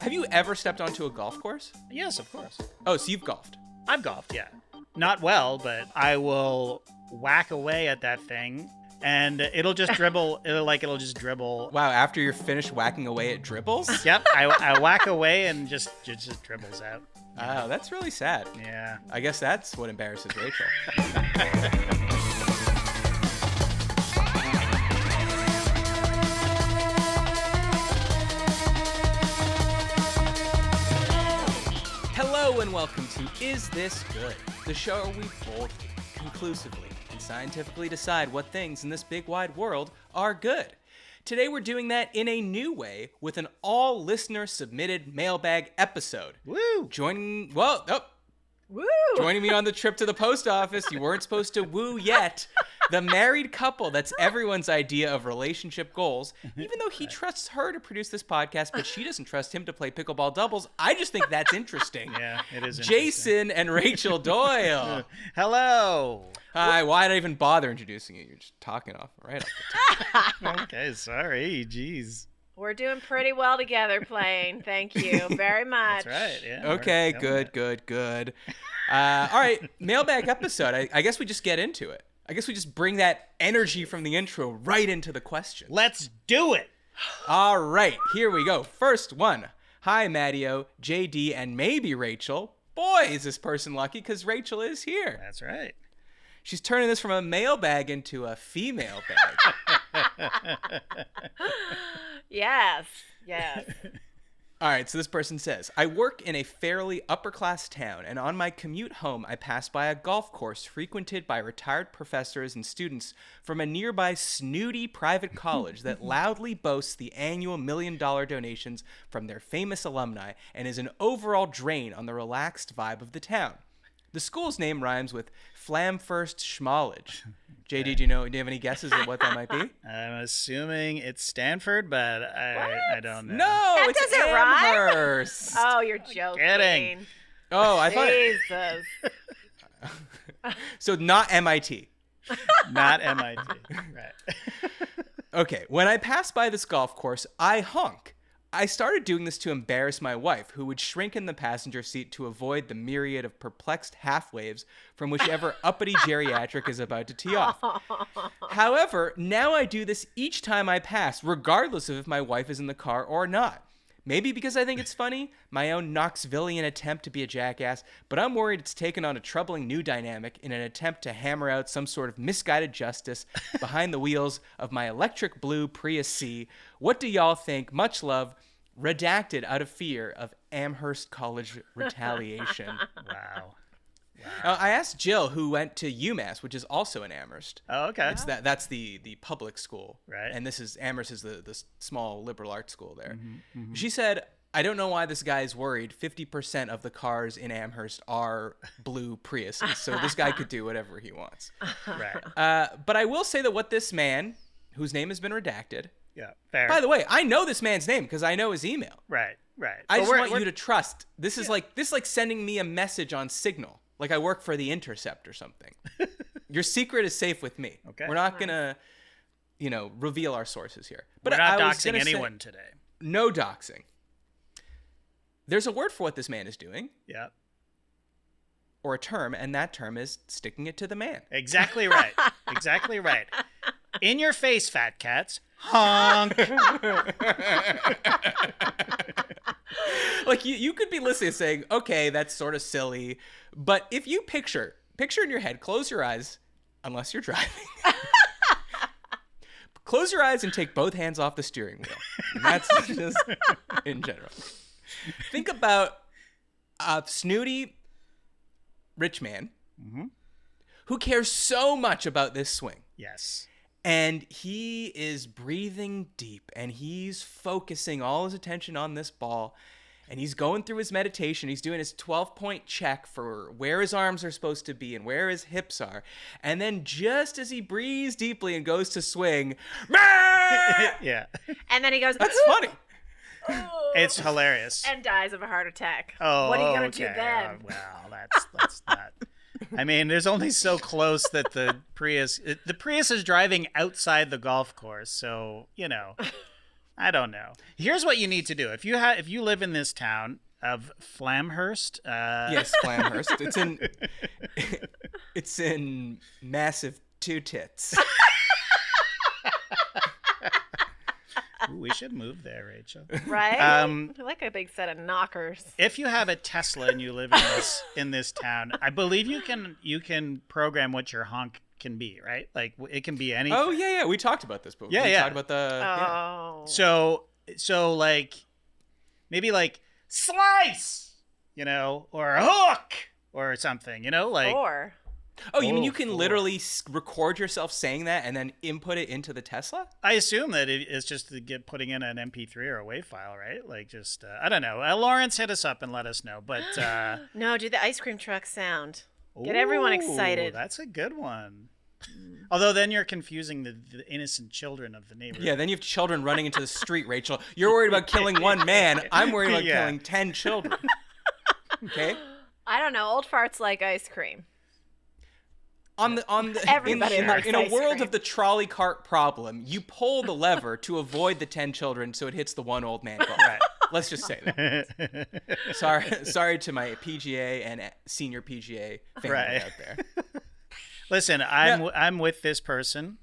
Have you ever stepped onto a golf course? Yes, of course. Oh, so you've golfed. I've golfed, yeah. Not well, but I will whack away at that thing and it'll just dribble. It'll just dribble. Wow, after you're finished whacking away at dribbles? Yep, I whack away and just dribbles out. Oh, that's really sad. Yeah. I guess that's what embarrasses Rachel. Hello and welcome to Is This Good? The show where we boldly, conclusively, and scientifically decide what things in this big wide world are good. Today we're doing that in a new way with an all-listener submitted mailbag episode. Woo! Joining me on the trip to the post office, you weren't supposed to woo yet, the married couple that's everyone's idea of relationship goals, even though he trusts her to produce this podcast, but she doesn't trust him to play pickleball doubles. I just think that's interesting. Yeah, it is interesting. Jason and Rachel Doyle. Hello. Hi, why'd I even bother introducing you? You're just talking off right off the top. Okay, sorry. Jeez. We're doing pretty well together playing. Thank you very much. That's right. Yeah. Okay, good. All right, mailbag episode. I guess we just get into it. I guess we just bring that energy from the intro right into the question. Let's do it. All right, here we go. First one. Hi, Matteo, JD, and maybe Rachel. Boy, is this person lucky because Rachel is here. That's right. She's turning this from a mailbag into a female bag. Yes. All right, so this person says, I work in a fairly upper-class town, and on my commute home, I pass by a golf course frequented by retired professors and students from a nearby snooty private college that loudly boasts the annual $1 million donations from their famous alumni and is an overall drain on the relaxed vibe of the town. The school's name rhymes with Flamfirst Schmollage. JD, do you have any guesses at what that might be? I'm assuming it's Stanford, but I don't know. No, That it's doesn't rhyme. Amherst. Oh, you're joking. Kidding. Oh, I thought... Jesus. So not MIT. Not MIT. Right. Okay, when I pass by this golf course, I honk. I started doing this to embarrass my wife, who would shrink in the passenger seat to avoid the myriad of perplexed half-waves from whichever uppity geriatric is about to tee off. However, now I do this each time I pass, regardless of if my wife is in the car or not. Maybe because I think it's funny, my own Knoxvillian attempt to be a jackass, but I'm worried it's taken on a troubling new dynamic in an attempt to hammer out some sort of misguided justice behind the wheels of my electric blue Prius C. What do y'all think? Much love. Redacted out of fear of Amherst College retaliation. Wow. I asked Jill, who went to UMass, which is also in Amherst. Oh, okay. That's the public school, Right. And Amherst is the small liberal arts school there. Mm-hmm. She said, I don't know why this guy is worried. 50% of the cars in Amherst are blue Priuses, so this guy could do whatever he wants. Right. But I will say that what this man, whose name has been redacted. Yeah. Fair. By the way, I know this man's name because I know his email. Right. I just want you to trust. This is like sending me a message on Signal. Like I work for The Intercept or something. Your secret is safe with me. Okay. We're not gonna, reveal our sources here. But We're not I was doxing gonna anyone say, today. no doxing. There's a word for what this man is doing, Yeah. or a term, and that term is sticking it to the man. Exactly right. Exactly right. In your face, fat cats. Honk. Like you could be listening and saying, okay, that's sort of silly. But if you picture in your head, close your eyes, unless you're driving. Close your eyes and take both hands off the steering wheel. And that's just in general. Think about a snooty rich man who cares so much about this swing. Yes. And he is breathing deep and he's focusing all his attention on this ball and he's going through his meditation. He's doing his 12-point check for where his arms are supposed to be and where his hips are. And then just as he breathes deeply and goes to swing, Yeah. And then he goes, that's funny. It's hilarious. and dies of a heart attack. Oh, what are you going to okay. do then? Well, that's not. I mean, there's only so close that the Prius is driving outside the golf course, so I don't know. Here's what you need to do. If you live in this town of Flamhurst, Yes, Flamhurst. It's in massive two tits. Ooh, we should move there, Rachel. Right? I like a big set of knockers. If you have a Tesla and you live in this town, I believe you can program what your honk can be, right? Like it can be anything. Oh yeah, we talked about this before. We talked about the. Oh. So like maybe like slice, or hook or something, like. Or. Oh, you mean you can literally record yourself saying that and then input it into the Tesla? I assume that it's just putting in an MP3 or a WAV file, right? Like just, I don't know. Lawrence, hit us up and let us know. But No, do the ice cream truck sound. Get everyone excited. That's a good one. Although then you're confusing the innocent children of the neighborhood. Yeah, then you have children running into the street, Rachel. You're worried about killing one man. I'm worried about killing 10 children. Okay? I don't know. Old farts like ice cream. Everybody in a ice world cream. of the trolley cart problem, you pull the lever to avoid the 10 children so it hits the one old man. Right. Let's just say that. Sorry to my PGA and senior PGA family out there. Listen, I'm with this person.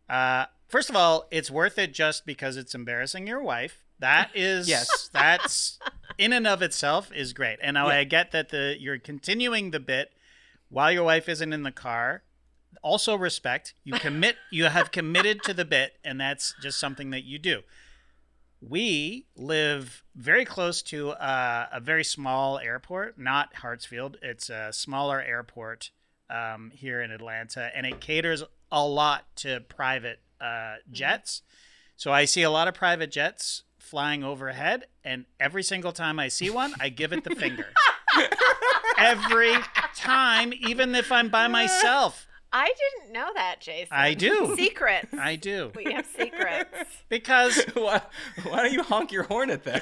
First of all, it's worth it just because it's embarrassing your wife. That is that's in and of itself is great. And now I get that you're continuing the bit while your wife isn't in the car. Also respect. You have committed to the bit, and that's just something that you do. We live very close to a very small airport, not Hartsfield. It's a smaller airport here in Atlanta, and it caters a lot to private jets. So I see a lot of private jets flying overhead, and every single time I see one, I give it the finger. Every time, even if I'm by myself. I didn't know that, Jason. I do. Secrets. I do. We have secrets. Because why don't you honk your horn at them?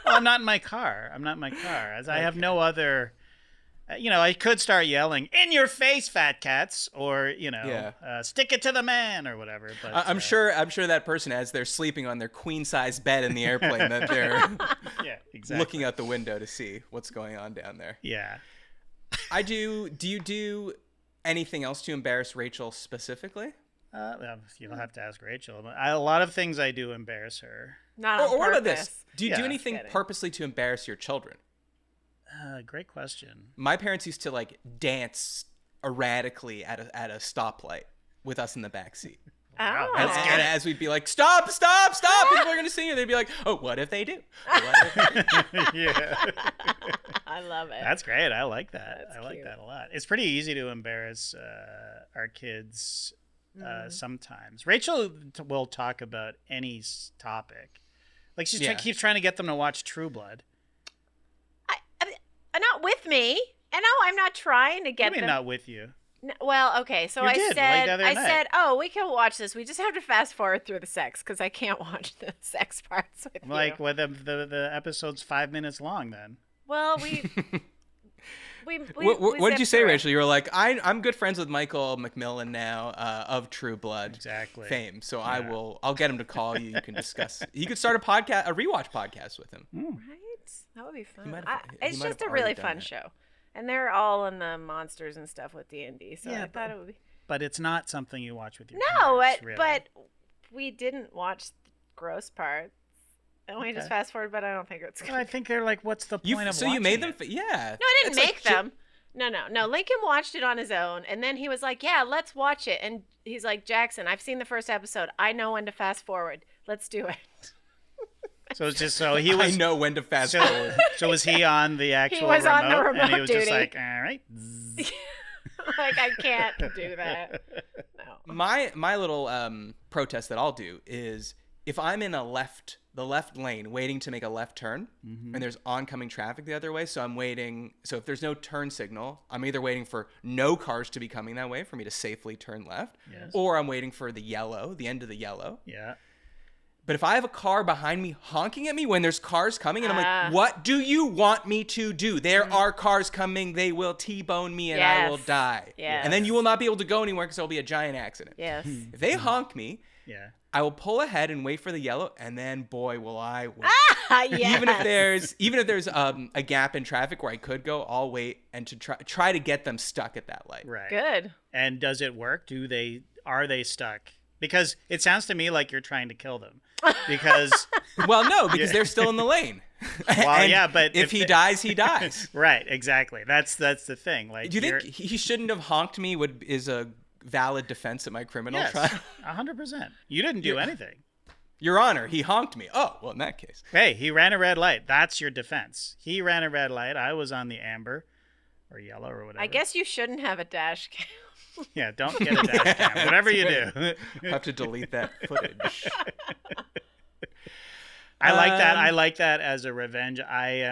Well, I'm not in my car. As I have no other. I could start yelling, "In your face, fat cats," or "Stick it to the man," or whatever. But I'm sure that person, as they're sleeping on their queen size bed in the airplane, that they're looking out the window to see what's going on down there. Yeah. I do. Do you do anything else to embarrass Rachel specifically? Well, you'll have to ask Rachel. A lot of things I do embarrass her. Not on or what about purpose. this? Do you do anything purposely to embarrass your children? Great question. My parents used to dance erratically at a stoplight with us in the back seat. Oh. And as we'd be like, stop, people are going to see you. They'd be like, oh, what if they do? Yeah. I love it. That's great. I like that. That's I like cute. that a lot. It's pretty easy to embarrass our kids sometimes. Rachel will talk about any topic. Like she keeps trying to get them to watch True Blood. Not with me. And no, I'm not trying to get I mean, them. not with you. No, well, okay. So I said, oh, we can watch this. We just have to fast forward through the sex because I can't watch the sex parts with you. Like, well, the episode's 5 minutes long then. Well, what did you say, through it. Rachel? You were like, I'm good friends with Michael McMillan now of True Blood fame. So I'll get him to call you. You can discuss. You could start a rewatch podcast with him. Right? That would be fun. He It's might just have a really already done fun that. show. And they're all in the monsters and stuff with D&D. So I thought it would be. But it's not something you watch with your No, parents, really. but we didn't watch the gross parts. And we just fast forward, but I don't think it's good. Well, I think they're like, what's the point of So watching you made them? it? Yeah. No, I didn't make them. No. Lincoln watched it on his own, and then he was like, "Yeah, let's watch it." And he's like, "Jackson, I've seen the first episode. I know when to fast forward. Let's do it." So it's just he was. I know when to fast forward. So was he on the actual was remote? on the remote and he was just duty. like, all right. Like, I can't do that. No. My little protest that I'll do is if I'm in the left lane waiting to make a left turn and there's oncoming traffic the other way, so I'm waiting. So if there's no turn signal, I'm either waiting for no cars to be coming that way for me to safely turn left, or I'm waiting for the end of the yellow. Yeah. But if I have a car behind me honking at me when there's cars coming, and I'm like, what do you want me to do? There are cars coming. They will T-bone me and I will die. Yes. And then you will not be able to go anywhere because there'll be a giant accident. Yes. If they honk me, I will pull ahead and wait for the yellow, and then boy will I wait. Yes. Even if there's a gap in traffic where I could go, I'll wait and to try to get them stuck at that light. Right. Good. And does it work? Are they stuck? Because it sounds to me like you're trying to kill them. Because well, no, because they're still in the lane. Well, yeah, but if he dies, he dies. Right, exactly. That's the thing. Like, do you think he shouldn't have honked me? Is a valid defense at my criminal trial? 100%. You didn't do anything. Your Honor, he honked me. Oh, well, in that case. Hey, he ran a red light. That's your defense. He ran a red light. I was on the amber or yellow or whatever. I guess you shouldn't have a dash cam. Yeah, don't get a dash cam. Whatever you do. I'll have to delete that footage. I like that. I like that as a revenge. I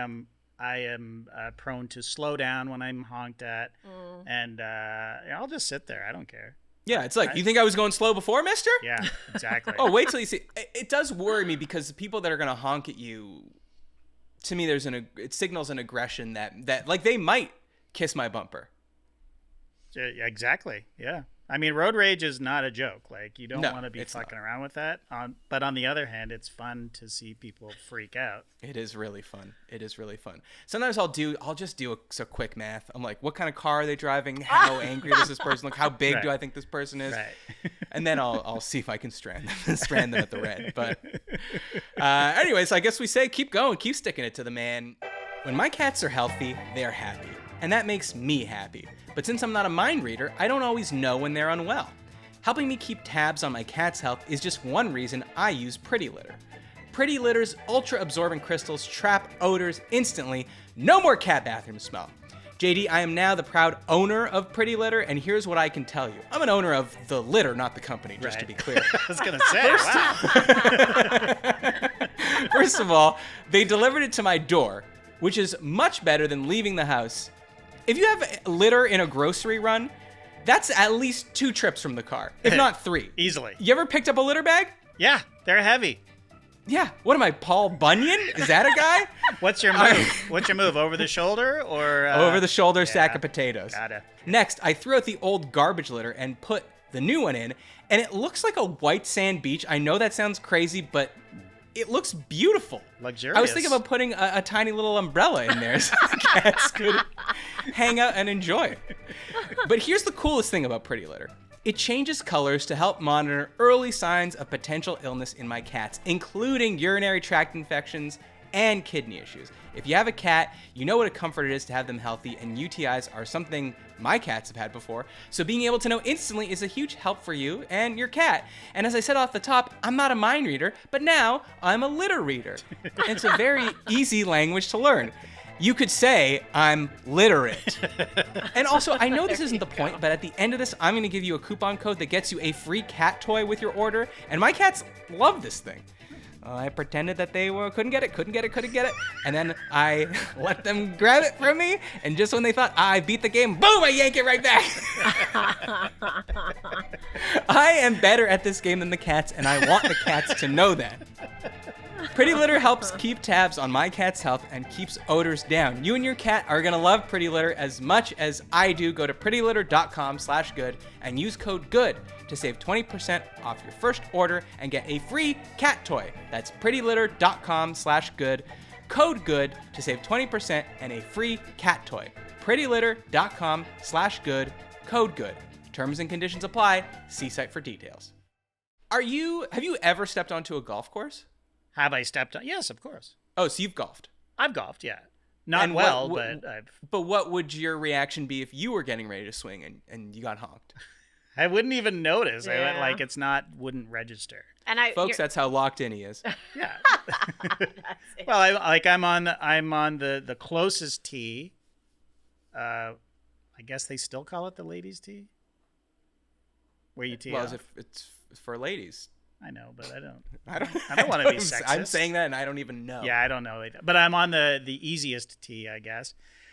am prone to slow down when I'm honked at, and I'll just sit there. I don't care. Yeah, it's like, you think I was going slow before, mister? Yeah, exactly. Oh, wait till you see. It does worry me because the people that are going to honk at you, to me, it signals an aggression that like they might kiss my bumper. Exactly. Yeah. I mean, road rage is not a joke. Like, you don't want to be fucking around with that. But on the other hand, it's fun to see people freak out. It is really fun. Sometimes I'll just do a quick math. I'm like, what kind of car are they driving? How angry does this person look? How big do I think this person is? Right. And then I'll see if I can strand them at the red. But anyways, I guess we say keep going, keep sticking it to the man. When my cats are healthy, they're happy. And that makes me happy. But since I'm not a mind reader, I don't always know when they're unwell. Helping me keep tabs on my cat's health is just one reason I use Pretty Litter. Pretty Litter's ultra-absorbent crystals trap odors instantly. No more cat bathroom smell. JD, I am now the proud owner of Pretty Litter, and here's what I can tell you. I'm an owner of the litter, not the company, just to be clear. I was going to say, wow. First of all, they delivered it to my door, which is much better than leaving the house. If you have litter in a grocery run, that's at least 2 trips from the car, if not 3. Easily. You ever picked up a litter bag? Yeah, they're heavy. Yeah. What am I, Paul Bunyan? Is that a guy? What's your move? What's your move? Over the shoulder or? Over the shoulder, sack of potatoes. Got it. Next, I threw out the old garbage litter and put the new one in, and it looks like a white sand beach. I know that sounds crazy, but it looks beautiful. Luxurious. I was thinking about putting a tiny little umbrella in there so the cats could hang out and enjoy it. But here's the coolest thing about Pretty Litter. It changes colors to help monitor early signs of potential illness in my cats, including urinary tract infections and kidney issues. If you have a cat, you know what a comfort it is to have them healthy, and UTIs are something my cats have had before, so being able to know instantly is a huge help for you and your cat. And as I said off the top, I'm not a mind reader, but now I'm a litter reader. And it's a very easy language to learn. You could say I'm literate. And also, I know this isn't the point, but at the end of this, I'm going to give you a coupon code that gets you a free cat toy with your order, and my cats love this thing. I pretended that they couldn't get it, and then I let them grab it from me, and just when they thought I beat the game, boom, I yank it right back. I am better at this game than the cats, and I want the cats to know that. Pretty Litter helps keep tabs on my cat's health and keeps odors down. You and your cat are going to love Pretty Litter as much as I do. Go to prettylitter.com/good and use code GOOD to save 20% off your first order and get a free cat toy. That's prettylitter.com/good. Code GOOD to save 20% and a free cat toy. prettylitter.com/good. Code GOOD. Terms and conditions apply. See site for details. Have you ever stepped onto a golf course? Have I stepped on? Yes, of course. Oh, so you've golfed. I've golfed, yeah. Not and well, but I've... But what would your reaction be if you were getting ready to swing and you got honked? I wouldn't even notice. Yeah. Wouldn't register. And Folks, that's how locked in he is. Yeah. Well, I'm on the closest tee. I guess they still call it the ladies' tee. Where you tee off. Well, it's for ladies. I know, but I don't I want to be sexist. I'm saying that, and I don't even know. Yeah, I don't know either. But I'm on the easiest tee, I guess.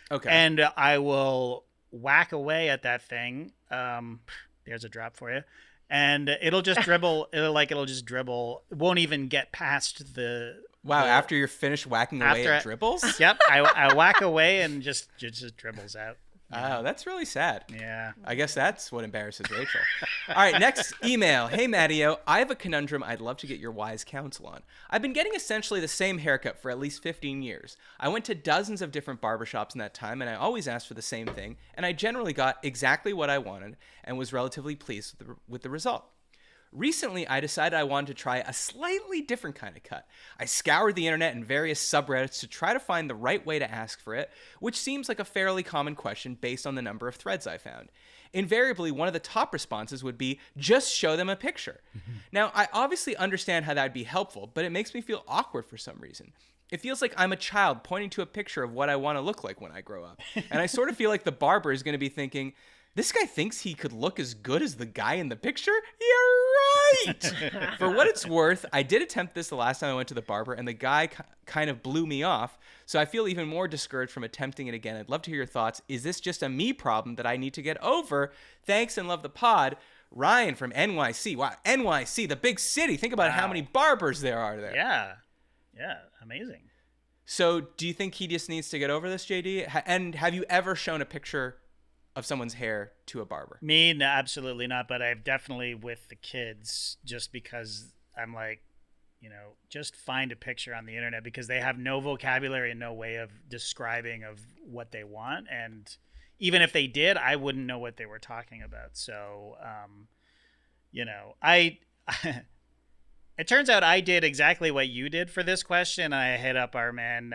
Okay. And I will whack away at that thing. There's a drop for you. And it'll just dribble. It'll just dribble. It won't even get past the. Wow! After you're finished whacking away at dribbles. Yep. I whack away and just dribbles out. Oh, that's really sad. Yeah. I guess that's what embarrasses Rachel. All right, next email. Hey, Matteo, I have a conundrum I'd love to get your wise counsel on. I've been getting essentially the same haircut for at least 15 years. I went to dozens of different barbershops in that time, and I always asked for the same thing, and I generally got exactly what I wanted and was relatively pleased with the result. Recently, I decided I wanted to try a slightly different kind of cut. I scoured the internet and various subreddits to try to find the right way to ask for it, which seems like a fairly common question based on the number of threads I found. Invariably, one of the top responses would be, just show them a picture. Now, I obviously understand how that would be helpful, but it makes me feel awkward for some reason. It feels like I'm a child pointing to a picture of what I want to look like when I grow up. And I sort of feel like the barber is going to be thinking, this guy thinks he could look as good as the guy in the picture? You're right! For what it's worth, I did attempt this the last time I went to the barber, and the guy kind of blew me off, so I feel even more discouraged from attempting it again. I'd love to hear your thoughts. Is this just a me problem that I need to get over? Thanks and love the pod. Ryan from NYC. Wow, NYC, the big city. Think about how many barbers there are there. Yeah. Yeah, amazing. So do you think he just needs to get over this, JD? And have you ever shown a picture of someone's hair to a barber? Me, no, absolutely not. But I've definitely with the kids, just because I'm like, just find a picture on the internet, because they have no vocabulary and no way of describing of what they want. And even if they did, I wouldn't know what they were talking about. So, it turns out I did exactly what you did for this question. I hit up our man.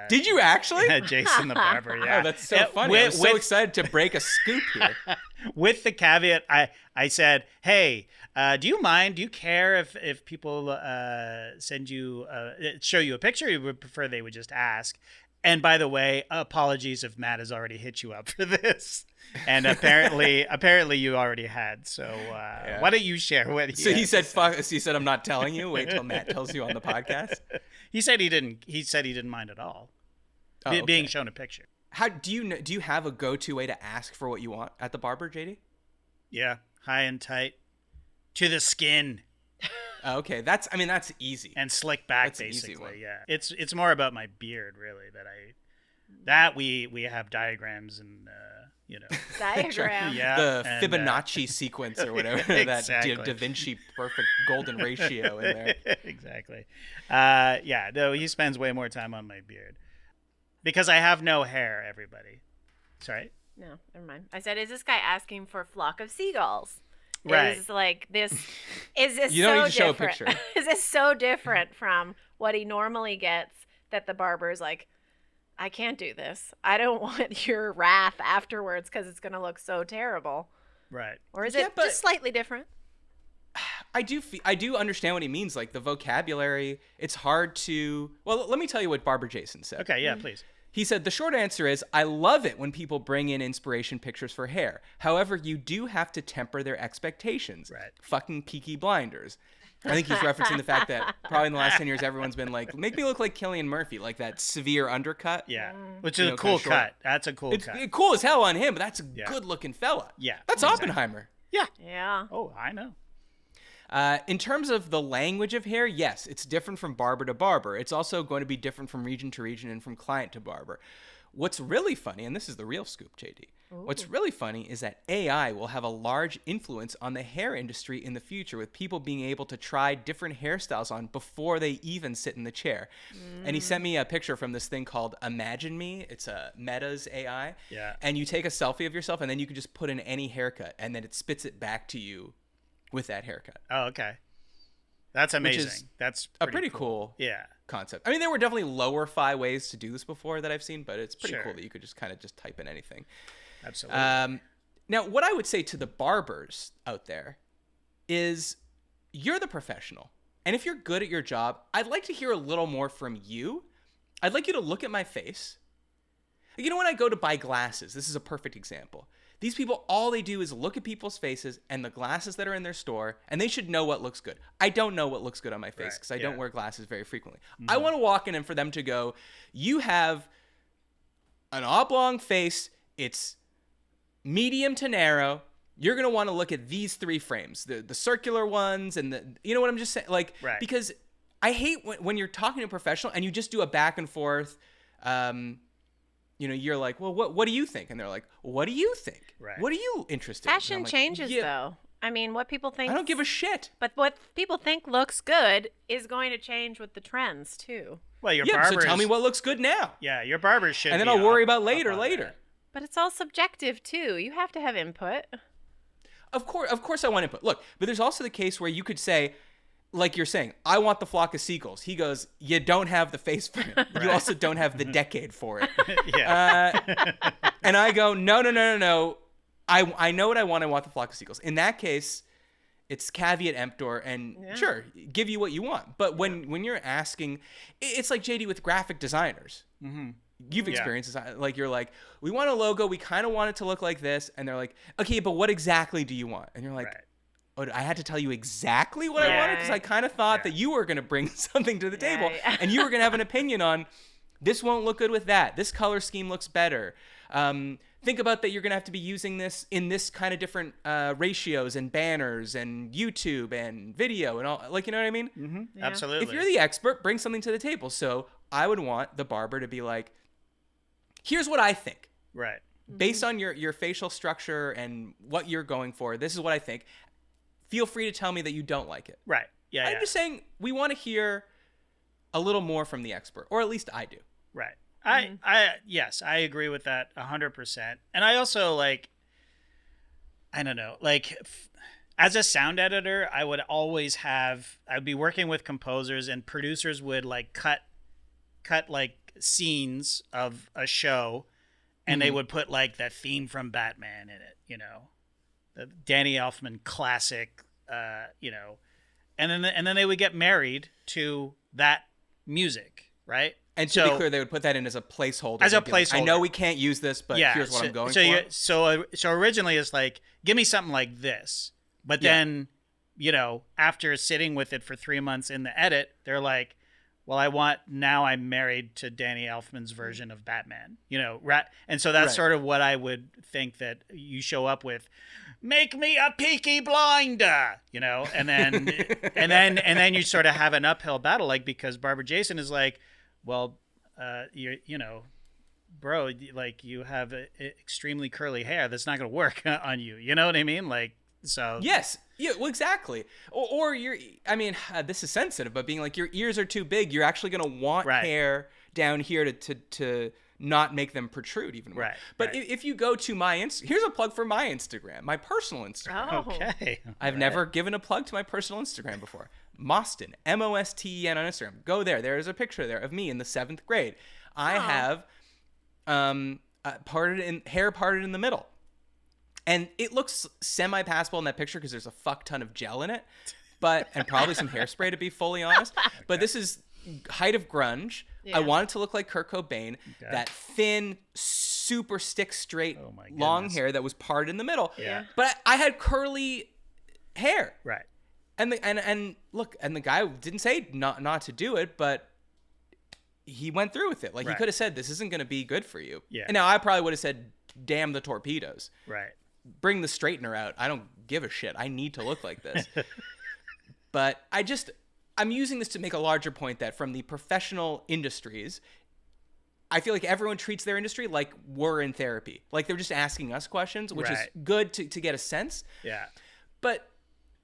Did you actually? Jason the barber, yeah. Oh, that's so funny. I was so excited to break a scoop here. With the caveat, I said, hey, do you care if people show you a picture? Or you would prefer they would just ask? And by the way, apologies if Matt has already hit you up for this. And apparently you already had. So why don't you share what he So he said, fuck. He said, I'm not telling you. Wait till Matt tells you on the podcast. He said he didn't mind at all. Being shown a picture. How do you have a go-to way to ask for what you want at the barber, JD? Yeah. High and tight. To the skin. Okay, that's easy. And slick back, that's basically. Yeah, it's more about my beard, really. That we have diagrams and diagram. Yeah, the Fibonacci sequence or whatever. Exactly. That Da Vinci perfect golden ratio in there. Exactly. No, he spends way more time on my beard because I have no hair. Everybody, sorry. No, never mind. I said, is this guy asking for a flock of seagulls? Right. Is like this? Is this you don't so need to show different? a picture. Is this so different from what he normally gets that the barber's like, I can't do this. I don't want your wrath afterwards because it's going to look so terrible. Right. Or is it just slightly different? I do understand what he means. Like the vocabulary, it's hard to. Well, let me tell you what Barber Jason said. Okay. Yeah. Please. He said, the short answer is, I love it when people bring in inspiration pictures for hair. However, you do have to temper their expectations. Right. Fucking Peaky Blinders. I think he's referencing the fact that probably in the last 10 years, everyone's been like, make me look like Cillian Murphy, like that severe undercut. Yeah. Which is a cool cut. That's a cool cut. It's cool as hell on him, but that's a good looking fella. Yeah. That's exactly. Oppenheimer. Yeah. Yeah. Oh, I know. In terms of the language of hair, yes, it's different from barber to barber. It's also going to be different from region to region and from client to barber. What's really funny, and this is the real scoop, JD, what's really funny is that AI will have a large influence on the hair industry in the future, with people being able to try different hairstyles on before they even sit in the chair. And he sent me a picture from this thing called Imagine Me. It's a Meta's AI. Yeah. And you take a selfie of yourself, and then you can just put in any haircut, and then it spits it back to you with that haircut. Oh, okay. That's amazing. That's a pretty cool concept. I mean, there were definitely lower-fi ways to do this before that I've seen, but it's pretty cool that you could just kind of just type in anything. Absolutely. Now, what I would say to the barbers out there is you're the professional. And if you're good at your job, I'd like to hear a little more from you. I'd like you to look at my face. You know, when I go to buy glasses, this is a perfect example. These people, all they do is look at people's faces and the glasses that are in their store, and they should know what looks good. I don't know what looks good on my face because I don't wear glasses very frequently. I want to walk in and for them to go, you have an oblong face. It's medium to narrow. You're going to want to look at these three frames, the circular ones and you know what I'm just saying? Like, because I hate when you're talking to a professional and you just do a back and forth, you're like, well, what do you think? And they're like, what do you think? Right. What are you interested in? Fashion changes, though. I mean, what people think. I don't give a shit. But what people think looks good is going to change with the trends, too. Well, your barber. So tell me what looks good now. Yeah, your barber should. And then I'll worry about later. But it's all subjective, too. You have to have input. Of course I want input. Look, but there's also the case where you could say, like you're saying, I want the flock of seagulls. He goes, you don't have the face for it. Right. You also don't have the decade for it. Yeah. And I go, no. I know what I want. I want the flock of seagulls. In that case, it's caveat emptor, and sure, give you what you want. But when you're asking, it's like JD with graphic designers. Mm-hmm. You've experienced this. Like, you're like, we want a logo. We kind of want it to look like this. And they're like, okay, but what exactly do you want? And you're like, oh, I had to tell you exactly what I wanted because I kind of thought that you were going to bring something to the table and you were going to have an opinion on this won't look good with that. This color scheme looks better. Think about that you're going to have to be using this in this kind of different ratios and banners and YouTube and video and all. Like, you know what I mean? Mm-hmm. Yeah. Absolutely. If you're the expert, bring something to the table. So I would want the barber to be like, here's what I think. Right. Based on your facial structure and what you're going for, this is what I think. Feel free to tell me that you don't like it. Right. Yeah. I'm just saying we want to hear a little more from the expert, or at least I do. Right. Yes, I agree with that 100%. And I also I don't know, as a sound editor, I'd be working with composers and producers would cut scenes of a show and they would put the theme from Batman in it, the Danny Elfman classic, and then they would get married to that music, right? And to be clear, they would put that in as a placeholder. I know we can't use this, but here's what I'm going for. So originally it's give me something like this. But then, after sitting with it for 3 months in the edit, they're like, well, I'm married to Danny Elfman's version of Batman, And so that's sort of what I would think that you show up with. Make me a Peaky Blinder, and then and then you sort of have an uphill battle, because Barber Jason is like, well, bro, you have extremely curly hair. That's not going to work on you. You know what I mean? So. Yes. Yeah. Well, exactly. Or this is sensitive, but being your ears are too big, you're actually going to want hair down here to not make them protrude even more. Right. But if you go to here's a plug for my Instagram, my personal Instagram. Oh. Okay. I've never given a plug to my personal Instagram before. Moston, Mosten on Instagram. Go there. There is a picture there of me in the 7th grade. I have hair parted in the middle. And it looks semi-passable in that picture because there's a fuck ton of gel in it, and probably some hairspray to be fully honest. Okay. But this is height of grunge. Yeah. I want it to look like Kurt Cobain. Okay. That thin, super stick straight, long hair that was parted in the middle. Yeah. But I had curly hair. Right. And the guy didn't say not to do it, but he went through with it. He could have said, this isn't going to be good for you. Yeah. And now I probably would have said, damn the torpedoes. Right. Bring the straightener out. I don't give a shit. I need to look like this. But I'm using this to make a larger point that from the professional industries, I feel like everyone treats their industry like we're in therapy. They're just asking us questions, which is good to get a sense. Yeah. But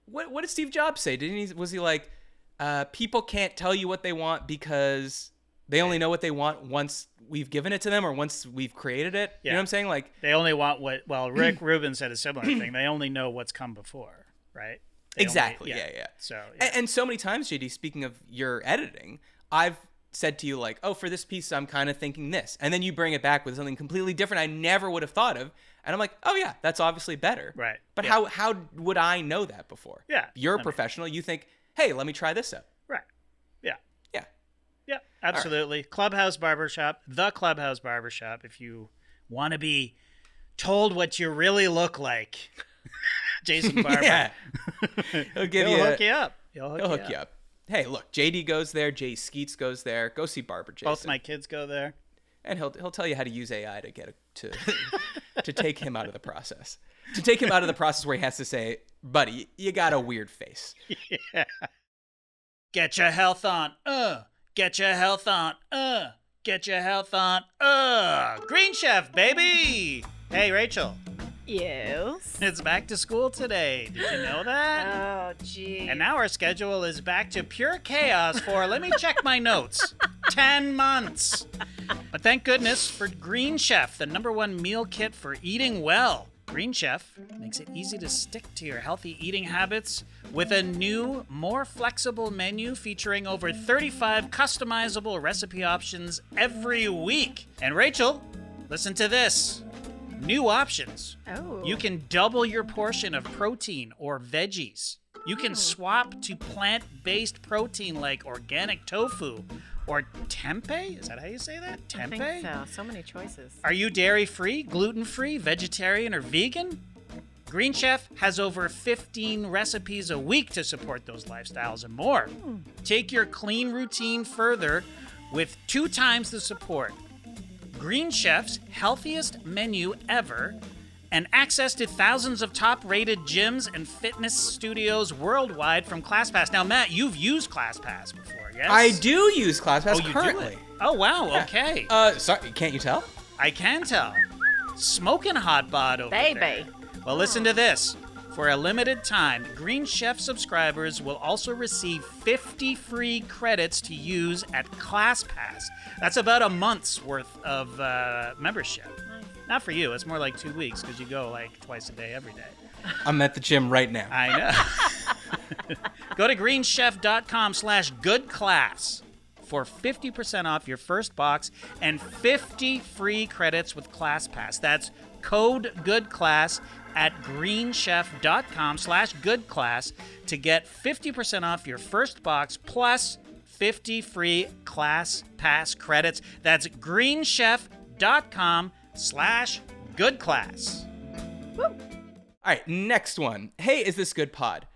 what did Steve Jobs say? Was he like, people can't tell you what they want because they only know what they want once we've given it to them or once we've created it? Yeah. You know what I'm saying? They only want Rick Rubin said a similar thing. They only know what's come before, right? Exactly. Yeah. So, And so many times, JD, speaking of your editing, I've said to you for this piece, I'm kind of thinking this. And then you bring it back with something completely different I never would have thought of. And I'm like, oh yeah, that's obviously better. Right. But how would I know that before? Yeah. You're a professional. You think, hey, let me try this out. Right. Yeah. Yeah. Yeah, absolutely. Right. Clubhouse Barbershop, the Clubhouse Barbershop, if you want to be told what you really look like. Jason Barber. Yeah. He'll hook you up. He'll hook you up. Hey, look, JD goes there. Jay Skeets goes there. Go see Barber Jason. Both my kids go there. And he'll tell you how to use AI to get to take him out of the process. To take him out of the process where he has to say, buddy, you got a weird face. Yeah. Get your health on. Get your health on. Get your health on. Green Chef, baby. Hey, Rachel. Yes. It's back to school today. Did you know that? Oh, gee. And now our schedule is back to pure chaos for, let me check my notes, 10 months. But thank goodness for Green Chef, the #1 meal kit for eating well. Green Chef makes it easy to stick to your healthy eating habits with a new, more flexible menu featuring over 35 customizable recipe options every week. And Rachel, listen to this. New options. Oh. You can double your portion of protein or veggies. You can swap to plant-based protein like organic tofu or tempeh. Is that how you say that? Tempeh? I think so. So many choices. Are you dairy-free, gluten-free, vegetarian, or vegan? Green Chef has over 15 recipes a week to support those lifestyles and more. Take your clean routine further with 2 times the support. Green Chef's healthiest menu ever, and access to thousands of top-rated gyms and fitness studios worldwide from ClassPass. Now, Matt, you've used ClassPass before, yes? I do use ClassPass currently. Do it? Oh, wow, okay. Sorry, can't you tell? I can tell. Smoking hot bod over Baby. there. Well, listen to this. For a limited time, Green Chef subscribers will also receive 50 free credits to use at ClassPass. That's about a month's worth of membership. Nice. Not for you. It's more like 2 weeks because you go like twice a day every day. I'm at the gym right now. I know. Go to greenchef.com/goodclass for 50% off your first box and 50 free credits with ClassPass. That's code GOODCLASS at greenchef.com/goodclass to get 50% off your first box plus 50 free ClassPass credits. That's greenchef.com/goodclass. Woo. All right, next one. Hey, is this good pod?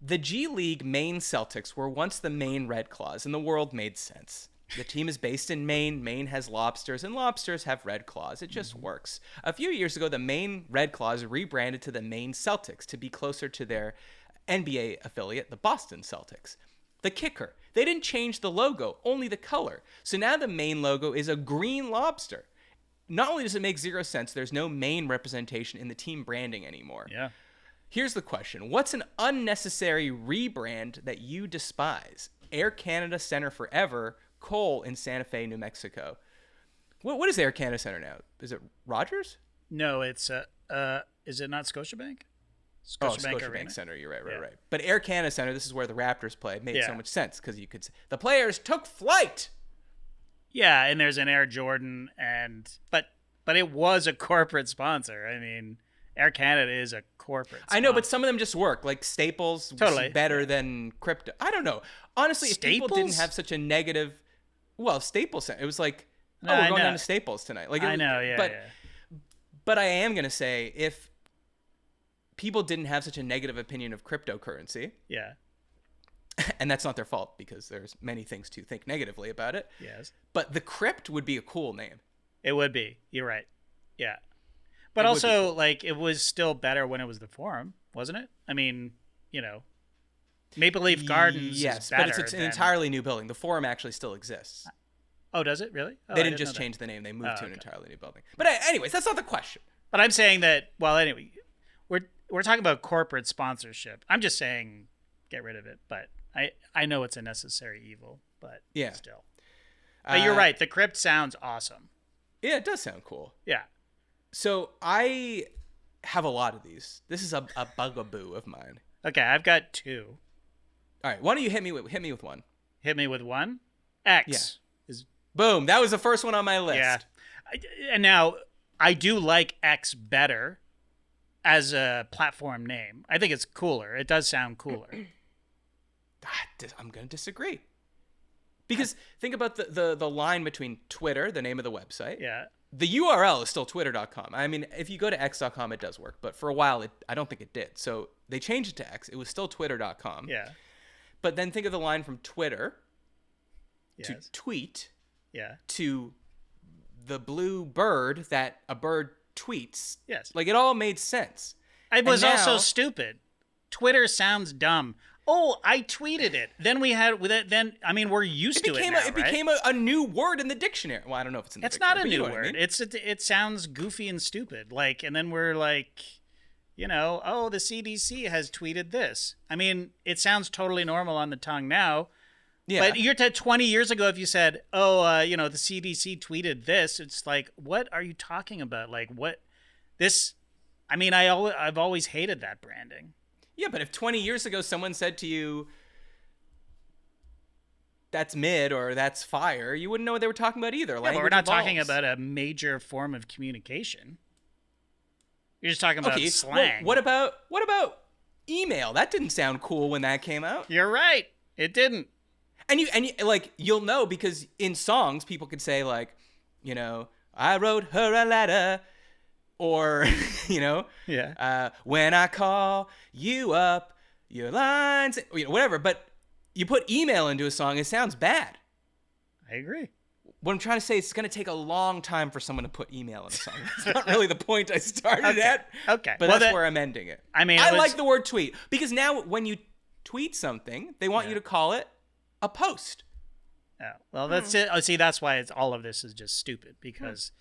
The G League Maine Celtics were once the Maine Red Claws, and the world made sense. The team is based in Maine. Maine has lobsters, and lobsters have red claws. It just works. A few years ago, the Maine Red Claws rebranded to the Maine Celtics to be closer to their NBA affiliate, the Boston Celtics. The kicker, they didn't change the logo, only the color. So now the Maine logo is a green lobster. Not only does it make zero sense, there's no Maine representation in the team branding anymore. Yeah. Here's the question. What's an unnecessary rebrand that you despise? Air Canada Center Forever, Cole in Santa Fe, New Mexico. What is Air Canada Center now? Is it Rogers? No, it's is it not Scotiabank? Scotiabank Center. You're right. But Air Canada Center, this is where the Raptors play. It made so much sense because you could the players took flight. Yeah, and there's an Air Jordan, but it was a corporate sponsor. I mean, Air Canada is a corporate sponsor. I know, but some of them just work. Like Staples was better than Crypto. I don't know. Honestly, if people didn't have such a negative... Well, Staples, it was like, we're going down to Staples tonight. Like, I know, yeah. But I am going to say, if people didn't have such a negative opinion of cryptocurrency... Yeah. And that's not their fault, because there's many things to think negatively about it. Yes. But the Crypt would be a cool name. It would be. You're right. Yeah. But also, like, it was still better when it was the Forum, wasn't it? I mean, you know, Maple Leaf Gardens is better. But it's an entirely new building. The Forum actually still exists. Oh, does it really? Oh, they didn't just change the name. They moved to an entirely new building. But anyways, that's not the question. But I'm saying that, well, anyway, we're talking about corporate sponsorship. I'm just saying get rid of it. But I know it's a necessary evil, but still. But you're right. The Crypt sounds awesome. Yeah, it does sound cool. Yeah. So I have a lot of these. This is a bugaboo of mine. Okay, I've got 2. All right, why don't you hit me with one? Hit me with one? X. Yeah. Boom, that was the first one on my list. Yeah. And now, I do like X better as a platform name. I think it's cooler. It does sound cooler. I'm going to disagree. Because think about the line between Twitter, the name of the website. Yeah. The URL is still twitter.com. I mean, if you go to x.com, it does work. But for a while, I don't think it did. So they changed it to X. It was still twitter.com. Yeah. But then think of the line from Twitter to tweet to the blue bird that a bird tweets. Yes. Like, it all made sense. It was also stupid. Twitter sounds dumb. Oh, I tweeted it. Then we had with it. Then I mean, we're used to it now, It became a new word in the dictionary. Well, I don't know if it's in the dictionary. It's not a new word. I mean? It sounds goofy and stupid. Like, and then we're like, oh, the CDC has tweeted this. I mean, it sounds totally normal on the tongue now. Yeah. But you're 20 years ago, if you said, the CDC tweeted this, it's like, what are you talking about? Like, what this? I mean, I've always hated that branding. Yeah, but if 20 years ago someone said to you, that's mid or that's fire, you wouldn't know what they were talking about either. Yeah, but we're not talking about a major form of communication. You're just talking about slang. Well, what about email? That didn't sound cool when that came out. You're right. It didn't. And you like, you'll know because in songs people could say like, I wrote her a letter. Or, when I call you up, your lines, whatever. But you put email into a song, it sounds bad. I agree. What I'm trying to say is it's going to take a long time for someone to put email in a song. That's not really the point I started at. Okay. But that's where I'm ending it. I mean, I like the word tweet because now when you tweet something, they want you to call it a post. Oh, well, that's it. Oh, see, that's why all of this is just stupid because...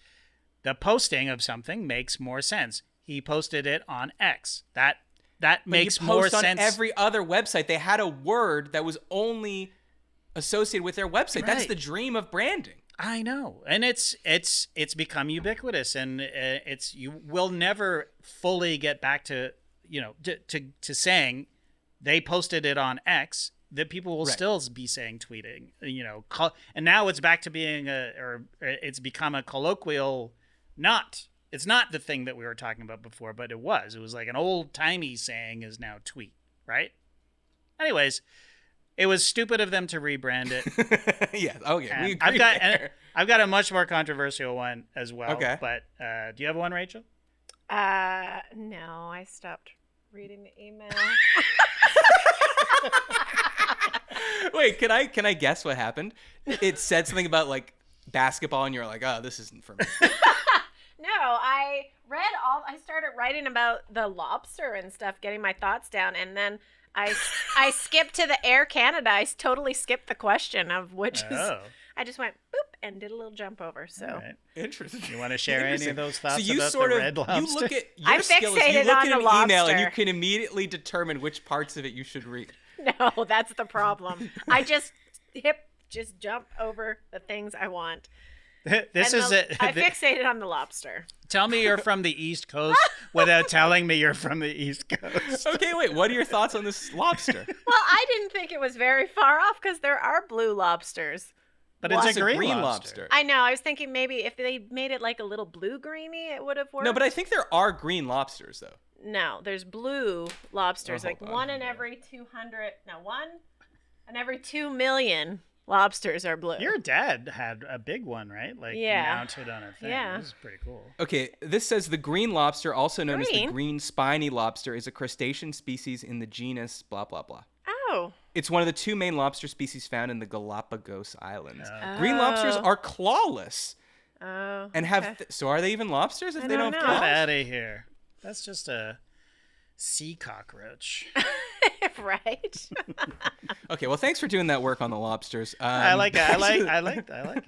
The posting of something makes more sense. He posted it on X. That makes more sense. On every other website, they had a word that was only associated with their website. Right. That's the dream of branding. I know, and it's become ubiquitous, and you will never fully get back to to saying they posted it on X. That people will still be saying tweeting. And now it's back to being it's become a colloquial. It's not the thing that we were talking about before, but it was like an old-timey saying is now tweet, right? Anyways, it was stupid of them to rebrand it. Yeah, okay. We agree I've got a much more controversial one as well. Okay. But do you have one, Rachel? No, I stopped reading the email. Wait, can I guess what happened? It said something about like basketball and you're like, oh, this isn't for me. No, I started writing about the lobster and stuff, getting my thoughts down, and then I skipped to the Air Canada. I totally skipped the question of which is. I just went boop and did a little jump over. So right. Interesting. You want to share any of those thoughts so you about sort the of, red lobster? You look at your I'm skills. fixated You look on at the an email lobster. and you can immediately determine which parts of it you should read. No, that's the problem. I just jump over the things I want. I fixated on the lobster. Tell me you're from the East Coast without telling me you're from the East Coast. Okay, wait. What are your thoughts on this lobster? Well, I didn't think it was very far off because there are blue lobsters. But it's a green lobster. I know. I was thinking maybe if they made it like a little blue-greeny, it would have worked. No, but I think there are green lobsters, though. No, there's blue lobsters. One in every 2 million lobsters are blue. Your dad had a big one, right? Like mounted on a thing. Yeah. This is pretty cool. Okay, this says the green lobster, also known as the green spiny lobster, is a crustacean species in the genus blah, blah, blah. Oh. It's one of the two main lobster species found in the Galapagos Islands. Green lobsters are clawless. Oh. And have so are they even lobsters if they don't have claws? Get out of here. That's just a sea cockroach. Right. Okay, well, thanks for doing that work on the lobsters. I like it. I like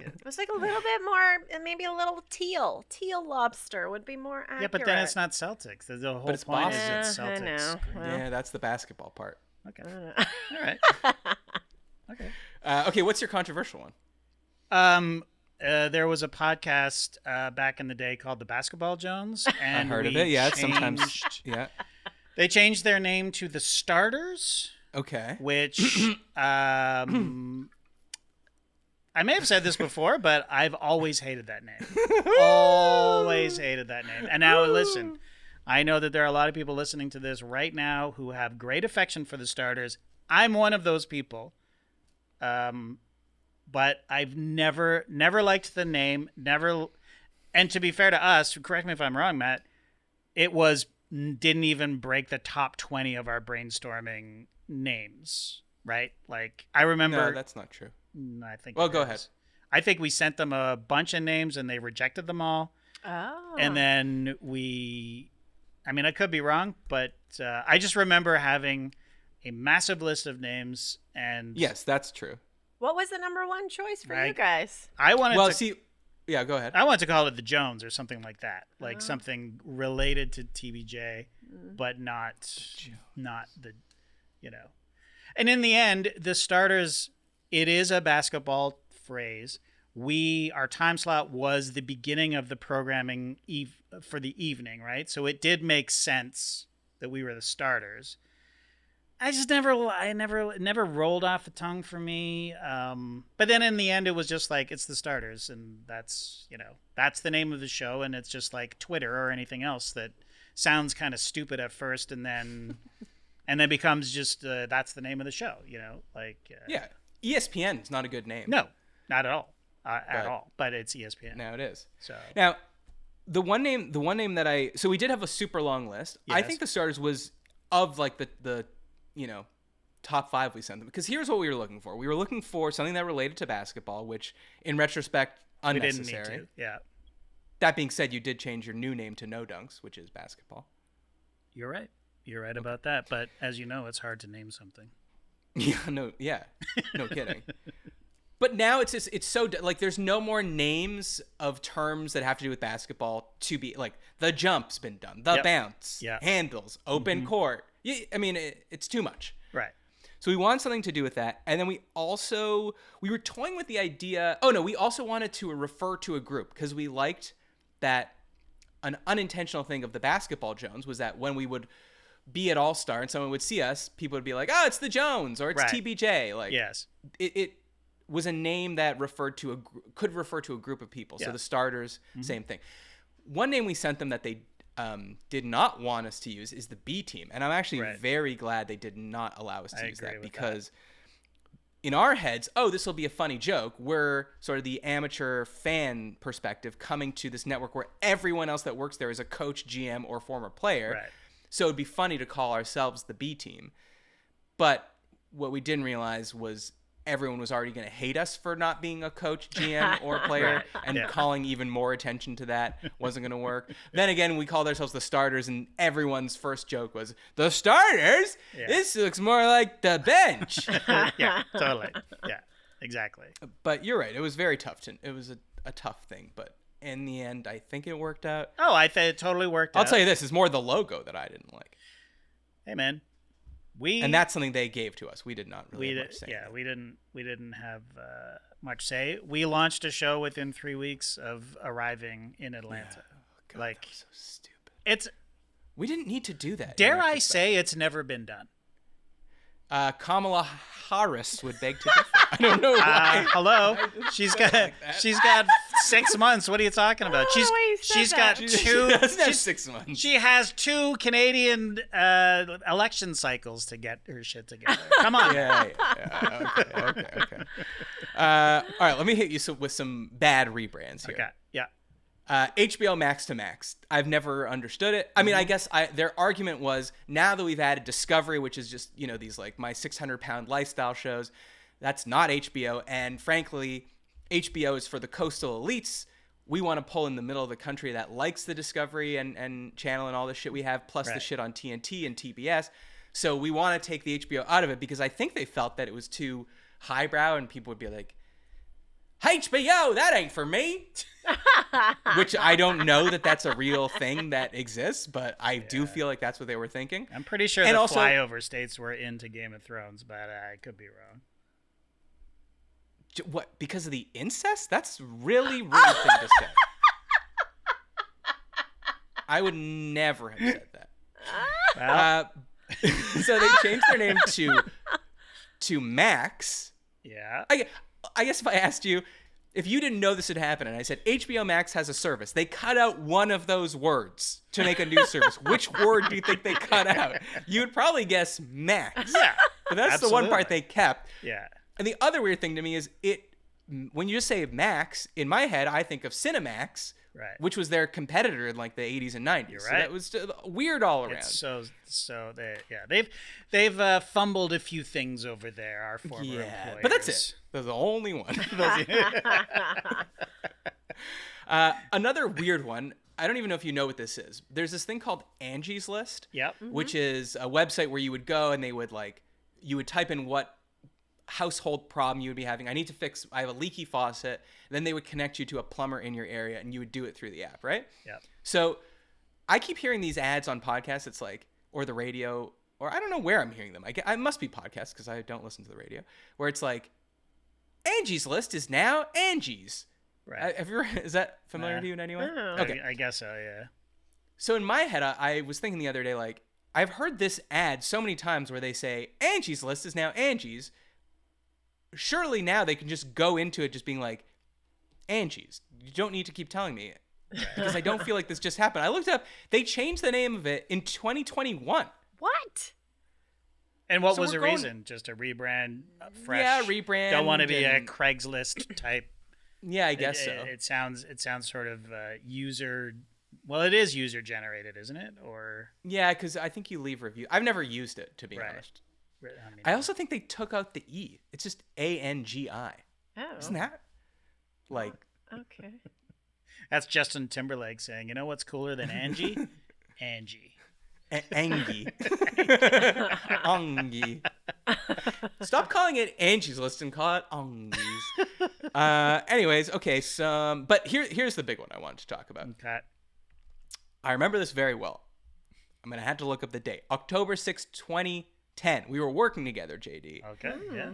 it. It was like a little bit more, maybe a little teal. Teal lobster would be more accurate. Yeah, but then it's not Celtics. The whole point is it's Celtics. I know. Well. Yeah, that's the basketball part. Okay. All right. Okay. Okay, what's your controversial one? There was a podcast back in the day called The Basketball Jones. And I heard of it. Yeah, sometimes. Yeah. They changed their name to The Starters. Okay. Which I may have said this before, but I've always hated that name. Always hated that name. And now listen, I know that there are a lot of people listening to this right now who have great affection for The Starters. I'm one of those people. But I've never liked the name, and to be fair to us, correct me if I'm wrong, Matt, didn't even break the top 20 of our brainstorming names, right? Like, I remember... No, that's not true. I think... Well, go ahead. I think we sent them a bunch of names and they rejected them all. Oh. And then I could be wrong, but I just remember having a massive list of names, and yes, that's true. What was the number one choice for you guys? I wanted yeah, go ahead. I wanted to call it the Jones or something like that, like something related to TBJ, but not the, And in the end, the starters, it is a basketball phrase. Our time slot was the beginning of the programming for the evening, right? So it did make sense that we were the starters. It never rolled off the tongue for me. But then in the end, it was just like, it's the starters. And that's the name of the show. And it's just like Twitter or anything else that sounds kind of stupid at first. And then becomes just, that's the name of the show, yeah. ESPN is not a good name. No, not at all. At all. But it's ESPN. Now it is. So now the one name that so we did have a super long list. Yes. I think the starters was of like the top 5 we sent them, because here's what we were looking for. We were looking for something that related to basketball, which in retrospect, unnecessary. We didn't need to. Yeah. That being said, you did change your new name to No Dunks, which is basketball. You're right. You're right about that. But as you know, it's hard to name something. No kidding. But now it's so like there's no more names of terms that have to do with basketball to be like the jump's been done, the bounce, handles, open court. I mean, it's too much. Right. So we want something to do with that. And then we were toying with the idea. Oh no, we also wanted to refer to a group, because we liked that an unintentional thing of the basketball Jones was that when we would be at All-Star and someone would see us, people would be like, oh, it's the Jones or it's TBJ. Like, yes. It was a name that could refer to a group of people. So the starters, same thing. One name we sent them that they did not want us to use is the B team. And I'm actually very glad they did not allow us to use that, because in our heads, this will be a funny joke. We're sort of the amateur fan perspective coming to this network where everyone else that works there is a coach, GM, or former player. Right. So it'd be funny to call ourselves the B team. But what we didn't realize was everyone was already going to hate us for not being a coach, GM, or player, and calling even more attention to that wasn't going to work. Then again, we called ourselves the starters, and everyone's first joke was, the starters? Yeah. This looks more like the bench. Yeah, totally. Yeah, exactly. But you're right. It was very tough. It was a tough thing, but in the end, I think it worked out. Oh, I think it totally worked out. I'll tell you this, it's more the logo that I didn't like. Hey, man. And that's something they gave to us. We did not really have much say. Yeah, we didn't have much say. We launched a show within 3 weeks of arriving in Atlanta. Yeah. Oh, God, that was so stupid. We didn't need to do that. Dare I say it's never been done? Kamala Harris would beg to differ. I don't know why. Hello, she's got 6 months. What are you talking about? She's got two. She doesn't have 6 months. She has 2 Canadian election cycles to get her shit together. Come on. Okay. All right, let me hit you with some bad rebrands here. Okay. Yeah. HBO Max to Max. I've never understood it. I mean, I guess their argument was, now that we've added Discovery, which is just, these like my 600-pound lifestyle shows, that's not HBO. And frankly, HBO is for the coastal elites. We want to pull in the middle of the country that likes the Discovery and channel and all the shit we have, plus the shit on TNT and TBS. So we want to take the HBO out of it, because I think they felt that it was too highbrow and people would be like, HBO, that ain't for me. Which I don't know that that's a real thing that exists, but I do feel like that's what they were thinking. I'm pretty sure flyover states were into Game of Thrones, but I could be wrong. What? Because of the incest? That's really rude thing to say. I would never have said that. Well. So they changed their name to Max. Yeah. I guess if I asked you, if you didn't know this had happened, and I said HBO Max has a service, they cut out one of those words to make a new service. Which word do you think they cut out? You would probably guess Max. Yeah, but that's absolutely. The one part they kept. Yeah. And the other weird thing to me is when you just say Max, in my head, I think of Cinemax, which was their competitor in like the 80s and 90s. You're right. So that was weird all around. It's so they've fumbled a few things over there. Our former employers. But that's it. They're the only one. Another weird one. I don't even know if you know what this is. There's this thing called Angie's List. Yep. Which is a website where you would go and they would like you would type in what household problem you would be having. I have a leaky faucet. Then they would connect you to a plumber in your area, and you would do it through the app, right? Yeah. So I keep hearing these ads on podcasts. It's like, or the radio, or I don't know where I'm hearing them. I must be podcasts because I don't listen to the radio, where it's like, Angie's List is now Angie's. Right. Is that familiar to you in any way? Okay. I guess so, yeah. So in my head, I was thinking the other day, like, I've heard this ad so many times where they say, Angie's List is now Angie's. Surely now they can just go into it just being like, Angie's. You don't need to keep telling me it. Because I don't feel like this just happened. I looked up. They changed the name of it in 2021. What? And what was the reason? Just a rebrand, fresh? Yeah, rebrand. Don't want to be a Craigslist type. Yeah, I guess so. It sounds sort of user. Well, it is user generated, isn't it? Or yeah, because I think you leave review. I've never used it, to be honest. I also think they took out the E. It's just ANGI. Oh. Isn't that like? Okay. That's Justin Timberlake saying, "You know what's cooler than Angie? Angie." Angie. Angie. Stop calling it Angie's List and call it Angie's. Anyways, okay. But here's the big one I wanted to talk about. Okay. I remember this very well. I'm gonna have to look up the date. October 6th, 2010. We were working together, JD. Okay. Yeah.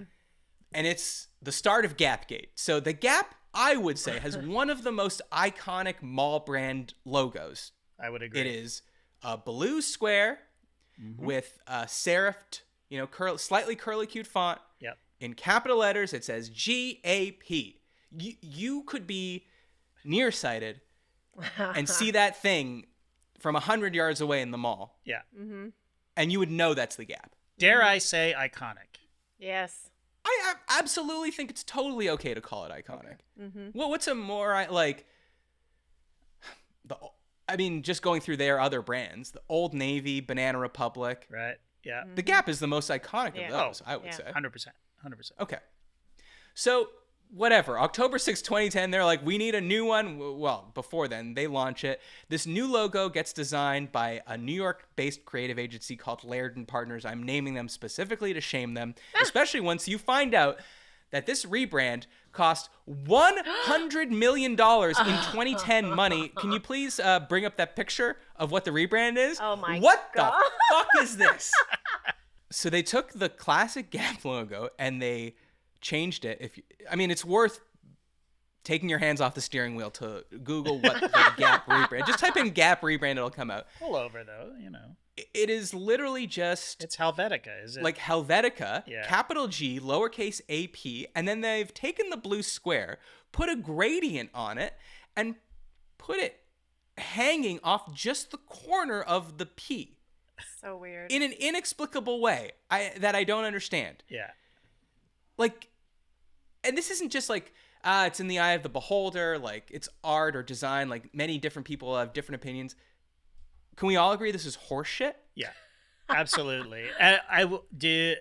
And it's the start of Gapgate. So the Gap, I would say, has one of the most iconic mall brand logos. I would agree. It is a blue square with serifed, slightly curly-cued font. Yep. In capital letters, it says GAP. You could be nearsighted and see that thing from 100 yards away in the mall. Yeah. Mm-hmm. And you would know that's the Gap. Dare I say iconic? Yes. I absolutely think it's totally okay to call it iconic. Okay. Mm-hmm. Well, what's a more like just going through their other brands, the Old Navy, Banana Republic. Right. Yeah. The Gap is the most iconic of those, I would say. 100%. Okay. So, whatever. October 6, 2010, they're like, we need a new one. Well, before then, they launch it. This new logo gets designed by a New York-based creative agency called Laird and Partners. I'm naming them specifically to shame them, especially once you find out that this rebrand cost $100 million in 2010 money. Can you please bring up that picture of what the rebrand is? Oh my What God. the fuck is this? So they took the classic Gap logo and they changed it. It's worth taking your hands off the steering wheel to Google what the Gap rebrand. Just type in Gap rebrand, it'll come out. Pull over though, It is literally just... It's Helvetica, is it? Like Helvetica, Yeah. capital G, lowercase AP, and then they've taken the blue square, put a gradient on it, and put it hanging off just the corner of the P. So weird. In an inexplicable way that I don't understand. Yeah. Like, and this isn't just like, it's in the eye of the beholder, like it's art or design, like many different people have different opinions. Can we all agree this is horseshit? Yeah, absolutely. Did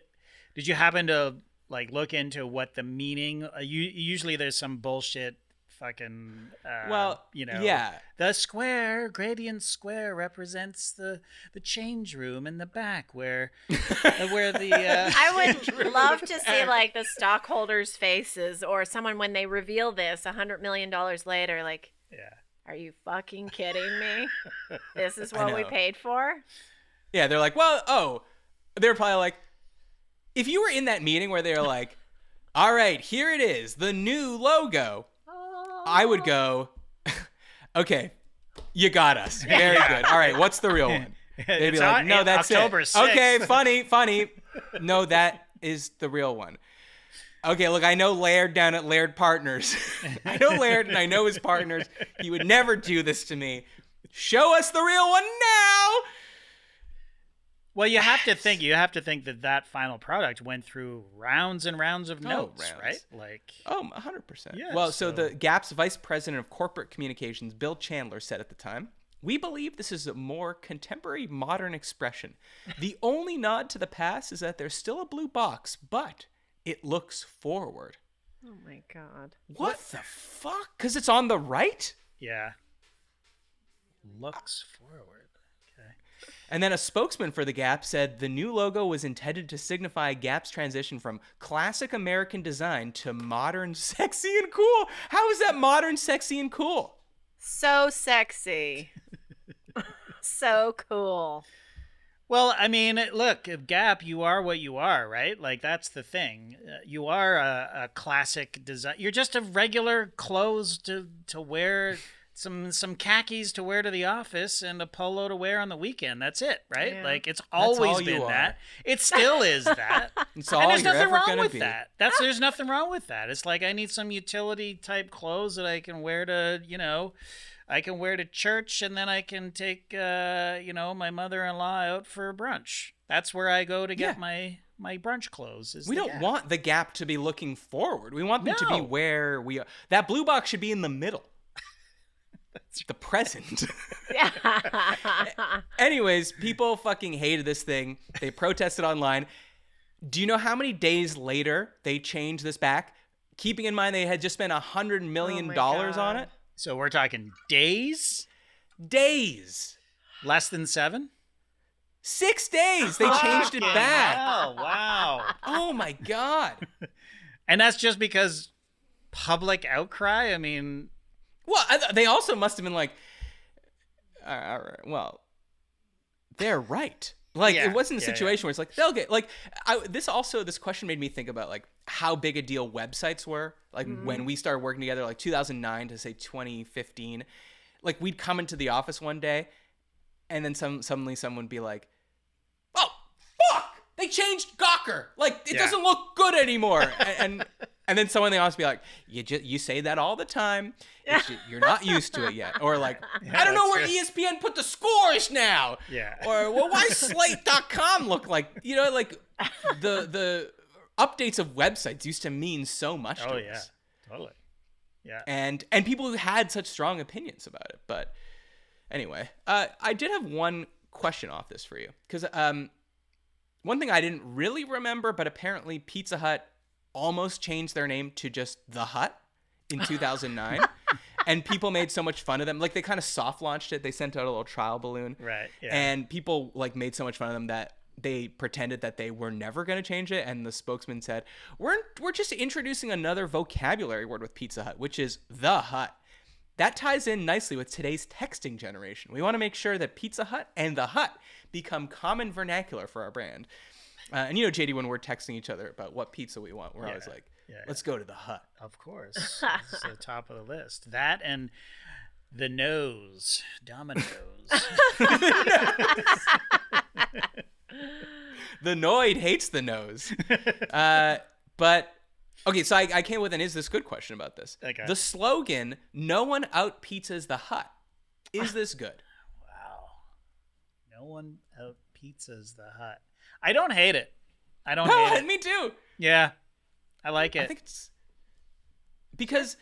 you happen to like look into what the meaning? Usually there's some bullshit fucking. Yeah. The gradient square represents the change room in the back where the. I would love to see like the stockholders' faces or someone when they reveal this $100 million later, like. Yeah. Are you fucking kidding me? This is what we paid for? Yeah, they're like, they're probably like, if you were in that meeting where they're like, all right, here it is, the new logo, I would go, okay, you got us. Very good. All right, what's the real one? They'd be like, no, that's October it. 6th. Okay, funny. No, that is the real one. Okay, look, I know Laird down at Laird Partners. I know Laird and I know his partners. He would never do this to me. Show us the real one now. Well, you have to think that final product went through rounds and rounds of notes, right? Like 100%. Yeah, Well, so the Gap's vice president of corporate communications, Bill Chandler, said at the time, "We believe this is a more contemporary, modern expression. The only nod to the past is that there's still a blue box, but it looks forward." Oh my God. What the fuck? Because it's on the right? Yeah. Looks forward. Okay. And then a spokesman for the Gap said the new logo was intended to signify Gap's transition from classic American design to modern, sexy, and cool. How is that modern, sexy, and cool? So sexy. So cool. Well, I mean, look, Gap, you are what you are, right? Like, that's the thing. You are a classic design. You're just a regular clothes to wear, some khakis to wear to the office, and a polo to wear on the weekend. That's it, right? Yeah. Like, it's always been that. It still is that. It's all and there's you're nothing ever wrong gonna with be. that. There's nothing wrong with that. It's like, I need some utility type clothes that I can wear to, I can wear to church, and then I can take, my mother-in-law out for brunch. That's where I go to get my brunch clothes. We don't want the Gap to be looking forward. We want them to be where we are. That blue box should be in the middle. That's the present. Anyways, people fucking hated this thing. They protested online. Do you know how many days later they changed this back? Keeping in mind they had just spent $100 million on it. So we're talking days? Days. Less than 7? 6 days. They changed it back. Oh, wow. Oh, my God. And that's just because public outcry? I mean... Well, they also must have been like, all right, well, they're right. Like, it wasn't a situation where it's like, they'll get, like, this question made me think about, like, how big a deal websites were. Like, when we started working together, like, 2009 to, say, 2015. Like, we'd come into the office one day, and then suddenly someone would be like, oh, fuck! They changed Gawker! Like, it doesn't look good anymore! And then someone in the office would be like, you say that all the time. You're not used to it yet. Or like, I don't know where ESPN put the scores now. Yeah. Or, well, why does Slate.com look like, like the updates of websites used to mean so much to us. Totally. Yeah. And people who had such strong opinions about it. But anyway, I did have one question off this for you. Because one thing I didn't really remember, but apparently Pizza Hut almost changed their name to just The Hut in 2009. And people made so much fun of them. Like, they kind of soft launched it. They sent out a little trial balloon. Right. Yeah. And people like made so much fun of them that they pretended that they were never going to change it. And the spokesman said, we're just introducing another vocabulary word with Pizza Hut, which is The Hut. That ties in nicely with today's texting generation. We want to make sure that Pizza Hut and The Hut become common vernacular for our brand. And JD, when we're texting each other about what pizza we want, we're always like, let's go to The Hut. Of course. This is the top of the list. That and the nose. Domino's. The Noid hates the nose. But, okay, so I came with an is this good question about this. Okay. The slogan, no one out pizzas the Hut. Is this good? Wow. No one out pizzas the Hut. I don't hate it. I don't hate it. Me too. Yeah. I like it. I think it's because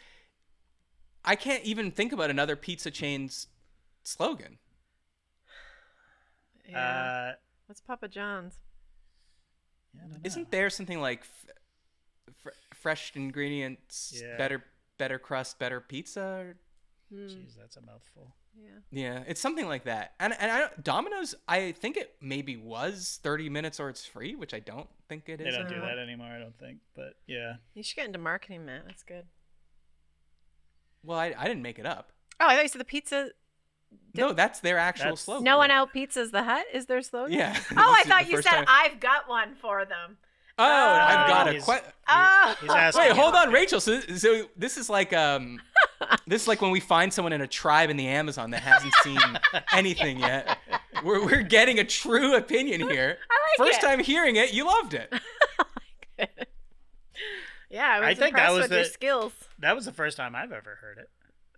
I can't even think about another pizza chain's slogan. Yeah. What's Papa John's? Yeah, I don't know. Isn't there something like fresh ingredients, better crust, better pizza? Jeez, that's a mouthful. Yeah, it's something like that. And Domino's, I think it maybe was 30 minutes or it's free, which I don't think it is. They don't do that anymore, I don't think. But yeah. You should get into marketing, Matt. That's good. Well, I didn't make it up. Oh, I thought you said the pizza. No, that's their actual slogan. No one out pizzas the Hut is their slogan? Yeah. Oh, I thought you said I've got one for them. Oh, I've got a question. He's asking. Wait, hold on, Rachel. So this is like this is like when we find someone in a tribe in the Amazon that hasn't seen anything yet. We're getting a true opinion here. I like First time hearing it, you loved it. Yeah, I was think impressed with your skills. That was the first time I've ever heard it.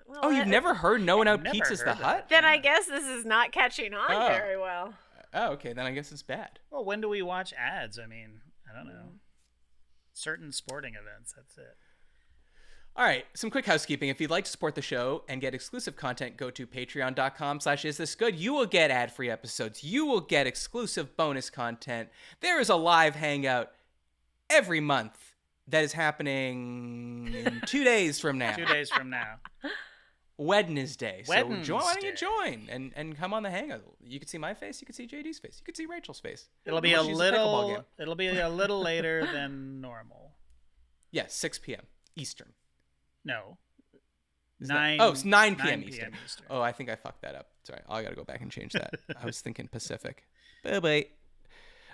Well, Oh, you've never heard No One Out Pizzas the Hut? Then I guess this is not catching on very well. Oh, okay. Then I guess it's bad. Well, when do we watch ads? I mean, I don't know. Certain sporting events, that's it. All right, some quick housekeeping. If you'd like to support the show and get exclusive content, go to patreon.com/isthisgood. You will get ad-free episodes. You will get exclusive bonus content. There is a live hangout every month that is happening in 2 days from now. 2 days from now. Wednesday. So Wednesday. why don't you join and come on the hangout? You could see my face. You could see JD's face. You could see Rachel's face. It'll be a little later than normal. Yeah, 6 p.m. Eastern. No. It's 9 p.m. Eastern. Oh, I think I fucked that up. Sorry, I got to go back and change that. I was thinking Pacific. Bye-bye.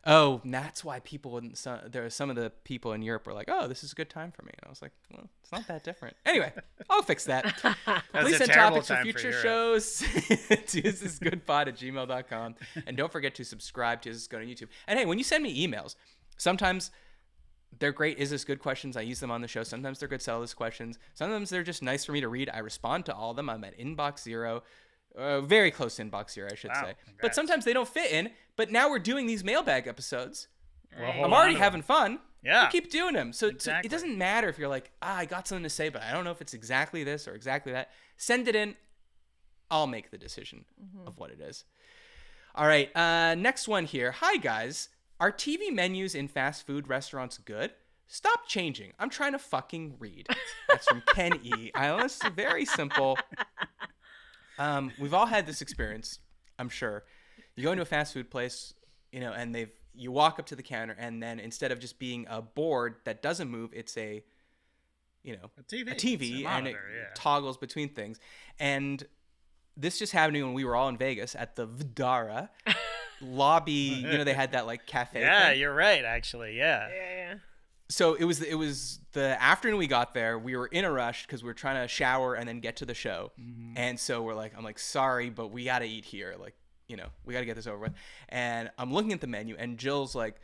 Oh, that's why there are some of the people in Europe were like, oh, this is a good time for me. And I was like, well, it's not that different. Anyway, I'll fix that. Please send topics for future shows to thisisgoodpod@gmail.com. And don't forget to subscribe to Is This Good on YouTube. And hey, when you send me emails, sometimes they're great Is This Good questions. I use them on the show. Sometimes they're good Sell This questions. Sometimes they're just nice for me to read. I respond to all of them. I'm at inbox 0. Very close to inbox 0, I should say. Congrats. But sometimes they don't fit in. But now we're doing these mailbag episodes. Well, I'm already having fun. Yeah. We keep doing them. So Exactly. it doesn't matter if you're like, I got something to say, but I don't know if it's exactly this or exactly that. Send it in. I'll make the decision of what it is. All right. Next one here. Hi, guys. Are TV menus in fast food restaurants good? Stop changing. I'm trying to fucking read. That's from Ken E. It's very simple. We've all had this experience, I'm sure. You go into a fast food place, and you walk up to the counter, and then instead of just being a board that doesn't move, it's a TV, and it toggles between things. And this just happened when we were all in Vegas at the Vdara lobby. They had that like cafe. Yeah, thing. You're right, actually. Yeah. So it was the afternoon we got there. We were in a rush because we were trying to shower and then get to the show. Mm-hmm. And so I'm like, sorry, but we got to eat here. Like, we got to get this over with. And I'm looking at the menu and Jill's like,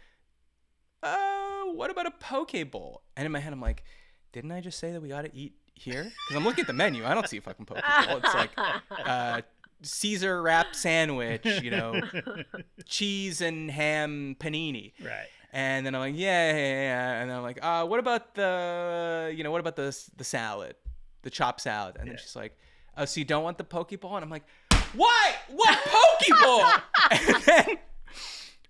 what about a poke bowl? And in my head, I'm like, didn't I just say that we got to eat here? Because I'm looking at the menu. I don't see a fucking poke bowl. It's like Caesar wrap sandwich, cheese and ham panini. Right. And then I'm like, yeah. And then I'm like, what about the salad, the chopped salad? And then she's like, oh, so you don't want the poke bowl? And I'm like, what? What poke bowl? And then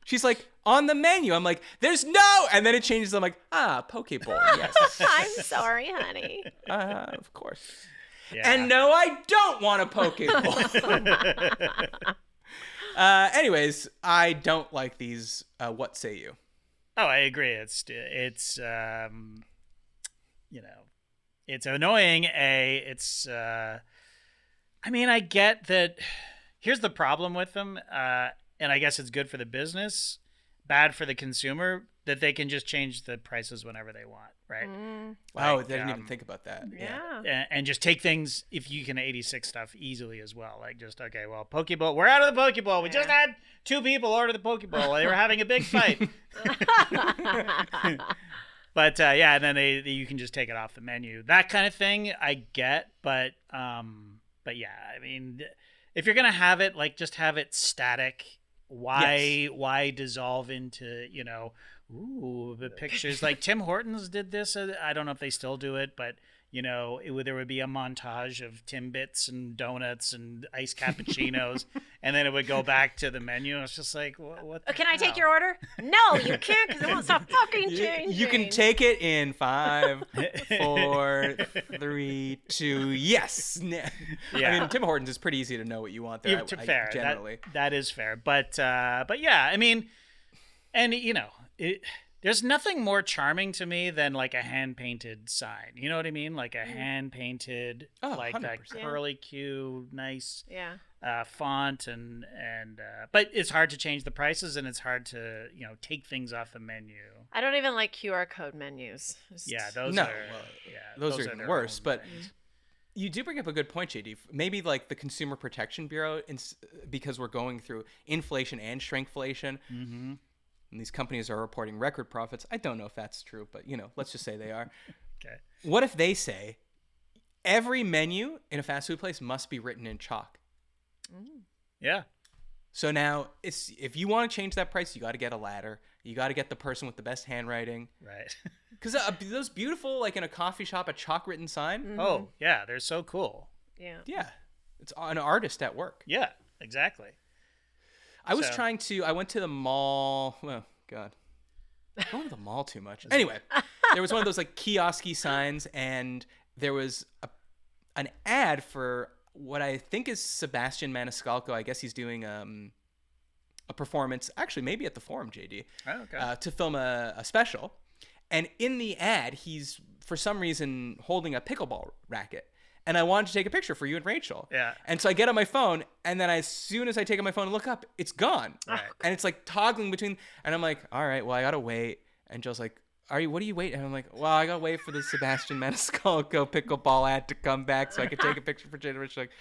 she's like, on the menu. I'm like, there's no. And then it changes. I'm like, poke bowl. Yes. I'm sorry, honey. Of course. Yeah. And no, I don't want a poke bowl. Anyways, I don't like these. What say you? Oh, I agree. It's it's annoying. It's I mean, I get that. Here's the problem with them, and I guess it's good for the business, bad for the consumer, that they can just change the prices whenever they want, right? Wow, I didn't even think about that. Yeah. And just take things, if you can 86 stuff easily as well. Like just, okay, well, Poke Bowl, we're out of the Poke Bowl. We just had 2 people order the Poke Bowl. They were having a big fight. But and then you can just take it off the menu. That kind of thing I get, but yeah, I mean, if you're gonna have it, like, just have it static. Why dissolve into the pictures? Like Tim Hortons did this. I don't know if they still do it, but there would be a montage of Timbits and donuts and iced cappuccinos, and then it would go back to the menu. It's just like, what Can I take your order? No, you can't, because it won't stop fucking changing. You can take it in 5, 4, 3, 2. Yes. Yeah. I mean, Tim Hortons is pretty easy to know what you want there. Fair. Generally, that is fair. But yeah, I mean, and there's nothing more charming to me than like a hand-painted sign. You know what I mean? Like a hand-painted, like 100%. That curly Q, nice font, and but it's hard to change the prices, and it's hard to take things off the menu. I don't even like QR code menus. Those are even worse. But you do bring up a good point, JD. Maybe like the Consumer Protection Bureau, because we're going through inflation and shrinkflation. Mm-hmm. And these companies are reporting record profits. I don't know if that's true, but let's just say they are. Okay. What if they say every menu in a fast food place must be written in chalk? Yeah. So now if you want to change that price, you got to get a ladder. You got to get the person with the best handwriting. Right. Because those beautiful, like in a coffee shop, a chalk written sign. Mm-hmm. Oh yeah, they're so cool. Yeah. Yeah. It's an artist at work. Yeah, exactly. I went to the mall. Well, God. I don't go to the mall too much. Anyway, there was one of those like kiosk-y signs, and there was an ad for what I think is Sebastian Maniscalco. I guess he's doing a performance, actually maybe at the Forum, JD, to film a special. And in the ad, he's for some reason holding a pickleball racket. And I wanted to take a picture for you and Rachel. Yeah. And so I get on my phone, and then as soon as I take out my phone and look up, it's gone. Right. And it's like toggling between, and I'm like, all right, well, I gotta wait. And Jill's like, what do you wait? And I'm like, well, I gotta wait for the Sebastian Maniscalco pickleball ad to come back so I can take a picture for Jade. And Rachel's like,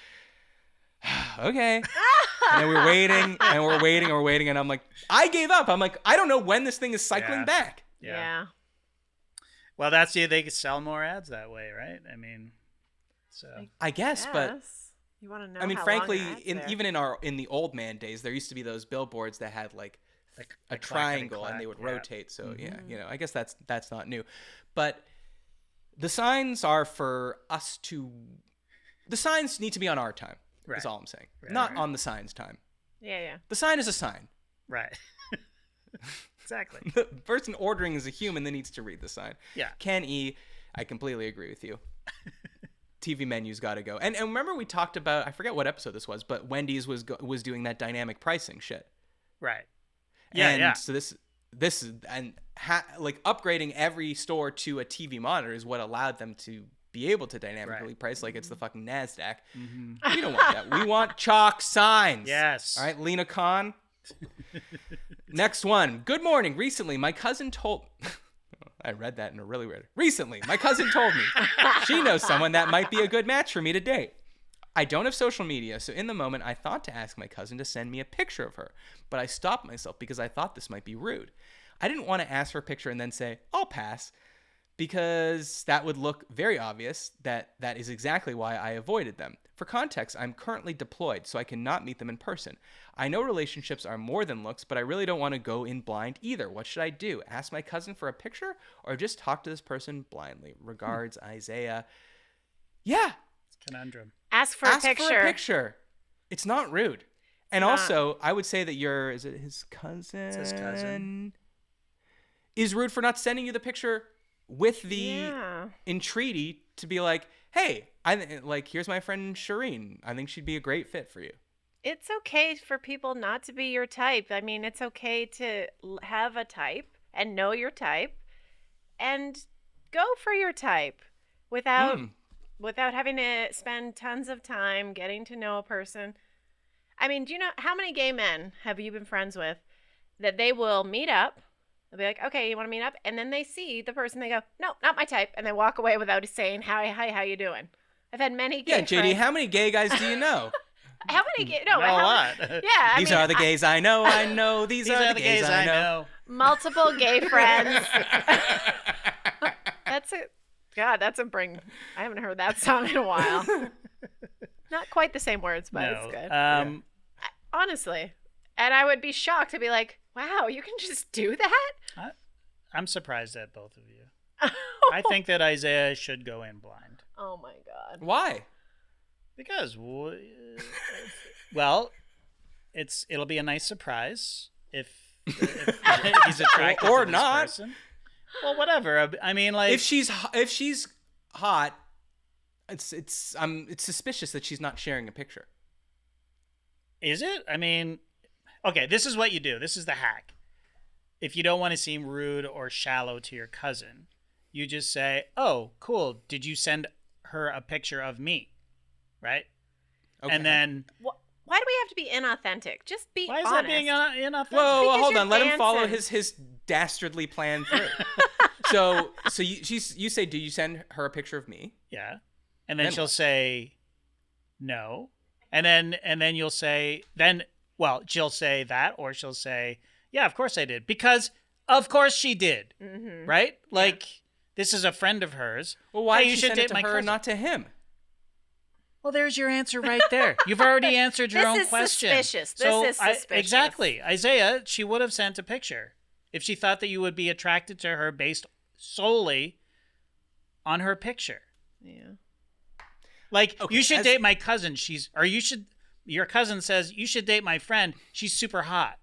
okay. And then we're waiting, and we're waiting, and we're waiting, and I'm like, I gave up. I'm like, I don't know when this thing is cycling back. Yeah. Well, that's they could sell more ads that way, right? I mean, so I guess, but you want to know? I mean, how frankly, long even in the old man days, there used to be those billboards that had like a triangle and they would rotate. So I guess that's not new, but the signs are for us to. The signs need to be on our time. Right. Is all I'm saying. Right. Not on the sign's time. Yeah. The sign is a sign. Right. Exactly. The person ordering is a human that needs to read the sign. Yeah. Ken E., I completely agree with you. TV menus got to go. And remember we talked about, I forget what episode this was, but Wendy's was doing that dynamic pricing shit. Right. Yeah. So this is like upgrading every store to a TV monitor is what allowed them to be able to dynamically price like it's the fucking NASDAQ. Mm-hmm. We don't want that. We want chalk signs. Yes. All right, Lena Khan. Next one. Good morning. Recently, my cousin told... I read that in a really weird... Recently, my cousin told me she knows someone that might be a good match for me to date. I don't have social media, so in the moment, I thought to ask my cousin to send me a picture of her, but I stopped myself because I thought this might be rude. I didn't want to ask for a picture and then say, I'll pass, because that would look very obvious that is exactly why I avoided them. For context, I'm currently deployed, so I cannot meet them in person. I know relationships are more than looks, but I really don't want to go in blind either. What should I do? Ask my cousin for a picture or just talk to this person blindly? Regards, Isaiah. Yeah. It's a conundrum. Ask for a picture. It's not rude. And also, I would say that is it his cousin? It's his cousin. Is rude for not sending you the picture with the entreaty to be like, hey, here's my friend Shireen. I think she'd be a great fit for you. It's okay for people not to be your type. I mean, it's okay to have a type and know your type and go for your type without having to spend tons of time getting to know a person. I mean, do you know how many gay men have you been friends with that they will meet up? They'll be like, okay, you want to meet up? And then they see the person, they go, no, not my type. And they walk away without saying, hi, how you doing? I've had many gay JD, friends. how many gay guys do you know? How many gay? No, a lot. Yeah. These are the gays I know. I know. These are the gays I know. Multiple gay friends. That's a bring. I haven't heard that song in a while. Not quite the same words, but it's good. Honestly. And I would be shocked to be like, wow, you can just do that? I'm surprised at both of you. I think that Isaiah should go in blind. Oh, my God. Why? Because, well, it'll be a nice surprise if he's attracted or to this not. person. Well, whatever. I mean, like if she's hot, it's suspicious that she's not sharing a picture. Is it? I mean, okay, this is what you do. This is the hack. If you don't want to seem rude or shallow to your cousin, you just say, "Oh, cool. Did you send her a picture of me?" Right? Okay. And then why do we have to be inauthentic? Just be honest. Why is that being inauthentic? Whoa, hold on. Let him follow his dastardly plan through. so you say, do you send her a picture of me? Yeah. And then she'll say no. And then you'll say she'll say that, or she'll say, yeah, of course I did. Because of course she did. Mm-hmm. Right? Like, this is a friend of hers. Well, why you should send it to her and not to him? Well, there's your answer right there. You've already answered your own question. This is suspicious. Exactly. Isaiah, she would have sent a picture if she thought that you would be attracted to her based solely on her picture. Yeah. Like, you should date my cousin. Your cousin says, you should date my friend. She's super hot.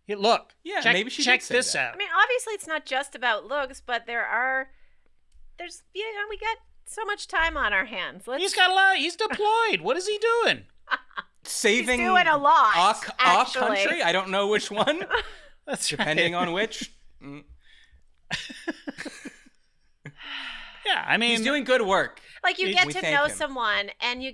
Look. Yeah, maybe she check did say this that. out. I mean, obviously it's not just about looks, but we got so much time on our hands. He's got a lot. He's deployed. What is he doing? Saving He's doing a lot, a country. I don't know which one. That's depending right. on which. Yeah, I mean, he's doing good work. Like you get to know him. someone, and you're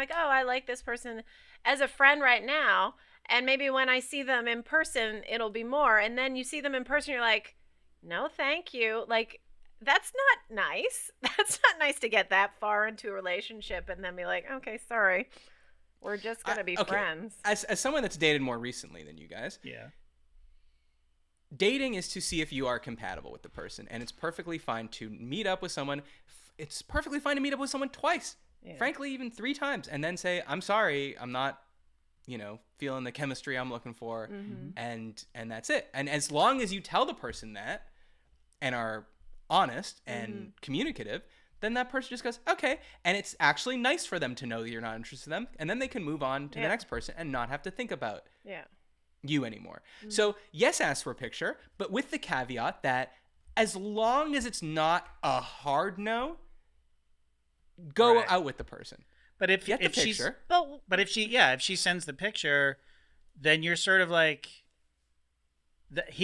like, oh, I like this person as a friend right now, and maybe when I see them in person, it'll be more. And then you see them in person, you're like, no, thank you. Like, that's not nice. That's not nice to get that far into a relationship and then be like, okay, sorry, we're just gonna be friends. As someone that's dated more recently than you guys, yeah. Dating is to see if you are compatible with the person, and it's perfectly fine to meet up with someone. It's perfectly fine to meet up with someone twice, frankly, even 3 times, and then say, I'm sorry, I'm not, feeling the chemistry I'm looking for, and that's it. And as long as you tell the person that and are honest and communicative, then that person just goes, okay. And it's actually nice for them to know that you're not interested in them, and then they can move on to the next person and not have to think about you anymore. So yes, ask for a picture, but with the caveat that as long as it's not a hard no, go out with the person. But if she sends the picture, then you're sort of like,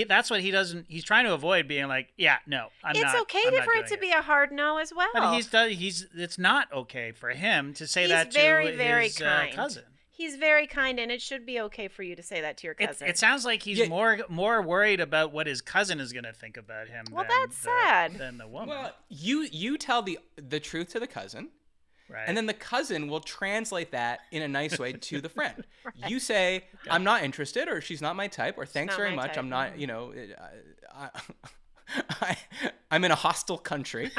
that's what he doesn't. He's trying to avoid being like, I'm not. It's okay for it to be a hard no as well. But it's not okay for him to say that to his cousin. He's very kind, and it should be okay for you to say that to your cousin. It sounds like he's more worried about what his cousin is going to think about him. Well, that's sad. Than the woman. Well, you tell the truth to the cousin, right? And then the cousin will translate that in a nice way to the friend. Right. You say, I'm not interested, or she's not my type, or thanks very much. Type. I'm not, I'm in a hostile country.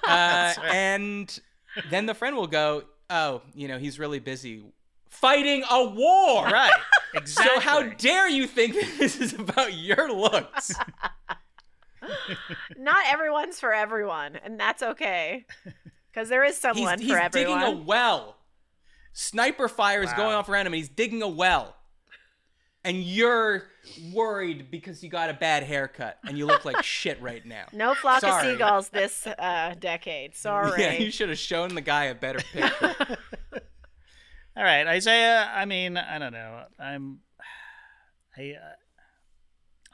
Right. And then the friend will go, oh, he's really busy fighting a war. Right. Exactly. So how dare you think this is about your looks? Not everyone's for everyone, and that's okay. Because there is someone for everyone. He's digging a well. Sniper fire is going off around him, and he's digging a well. And you're worried because you got a bad haircut, and you look like shit right now. No flock of seagulls this decade. Sorry. Yeah, you should have shown the guy a better picture. All right, Isaiah, I mean, I don't know. I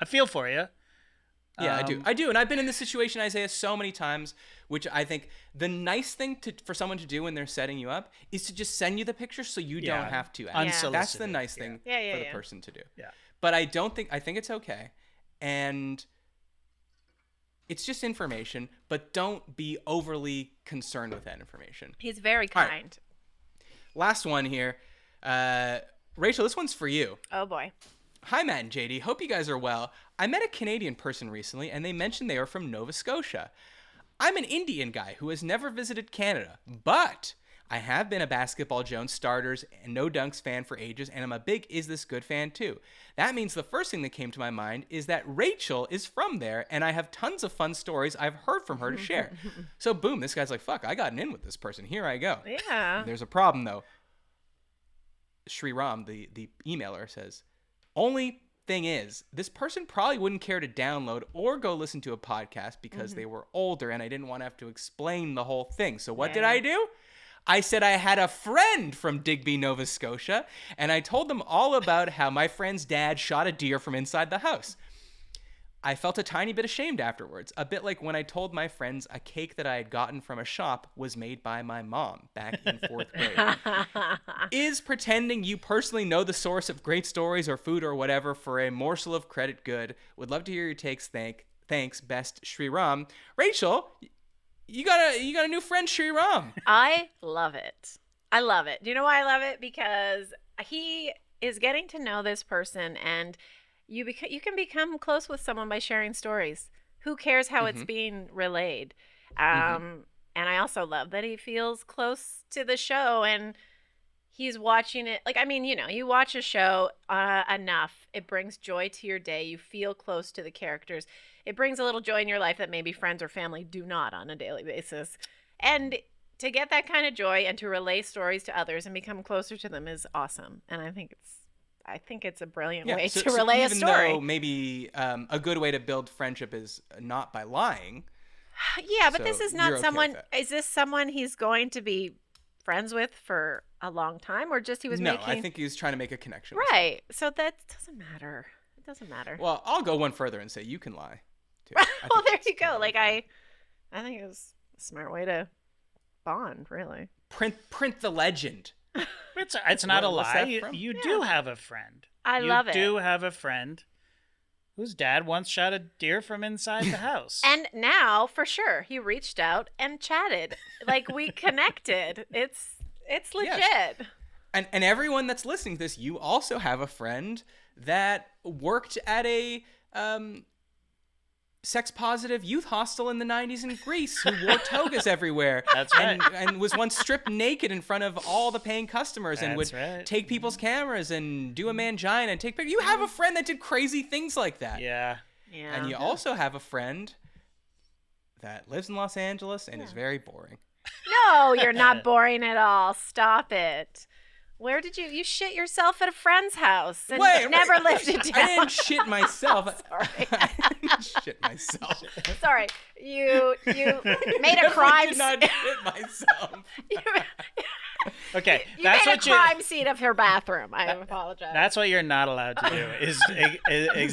feel for you. Yeah, I do. And I've been in this situation, Isaiah, so many times, which I think the nice thing for someone to do when they're setting you up is to just send you the picture so you don't have to. Unsolicited. That's the nice thing for the person to do. Yeah. But I think it's okay. And it's just information, but don't be overly concerned with that information. He's very kind. Right. Last one here. Rachel, this one's for you. Oh, boy. Hi, Matt and JD. Hope you guys are well. I met a Canadian person recently, and they mentioned they were from Nova Scotia. I'm an Indian guy who has never visited Canada, but I have been a Basketball Jones starters and No Dunks fan for ages, and I'm a big Is This Good fan too. That means the first thing that came to my mind is that Rachel is from there, and I have tons of fun stories I've heard from her to share. So boom, this guy's like, fuck, I got an in with this person. Here I go. Yeah. There's a problem though. Shri Ram, the emailer, says, only thing is, this person probably wouldn't care to download or go listen to a podcast because they were older and I didn't want to have to explain the whole thing. So what did I do? I said I had a friend from Digby, Nova Scotia, and I told them all about how my friend's dad shot a deer from inside the house. I felt a tiny bit ashamed afterwards, a bit like when I told my friends a cake that I had gotten from a shop was made by my mom back in 4th grade. Is pretending you personally know the source of great stories or food or whatever for a morsel of credit good? Would love to hear your takes. Thanks, best Shri Ram. Rachel, you got a new friend, Shri Ram. I love it. I love it. Do you know why I love it? Because he is getting to know this person, and you can become close with someone by sharing stories. Who cares how it's being relayed? And I also love that he feels close to the show, and he's watching it. Like, I mean, you watch a show enough, it brings joy to your day. You feel close to the characters. It brings a little joy in your life that maybe friends or family do not on a daily basis. And to get that kind of joy and to relay stories to others and become closer to them is awesome. And I think it's a brilliant way to relay a story. Even though maybe a good way to build friendship is not by lying, Yeah, but So this is you're not okay someone. with that. Is this someone he's going to be friends with for a long time, or just he was No, making? I think he was trying to make a connection. With Right. So that doesn't matter. It doesn't matter. someone. Well, I'll go one further and say you can lie. Too. Well, there you go. Like I think it was a smart way to bond. Really. Print the legend. It's not a What's that lie. from? You do have a friend. I love it. You do have a friend whose dad once shot a deer from inside the house. And now, for sure, he reached out and chatted. Like we connected. It's legit. Yes. And everyone that's listening to this, you also have a friend that worked at a sex-positive youth hostel in the 90s in Greece who wore togas everywhere. That's right. And was once stripped naked in front of all the paying customers and would That's right. take people's cameras and do a mangina and take pictures. You have a friend that did crazy things like that. Yeah. Yeah. And you also have a friend that lives in Los Angeles and is very boring. No, you're not boring at all. Stop it. Where did you shit yourself at a friend's house and never lived it down? I didn't shit myself. Sorry. I didn't shit myself. Sorry. You made a I crime did not scene. shit myself. Okay, You that's made a what crime scene of her bathroom. I apologize. That's what you're not allowed to do is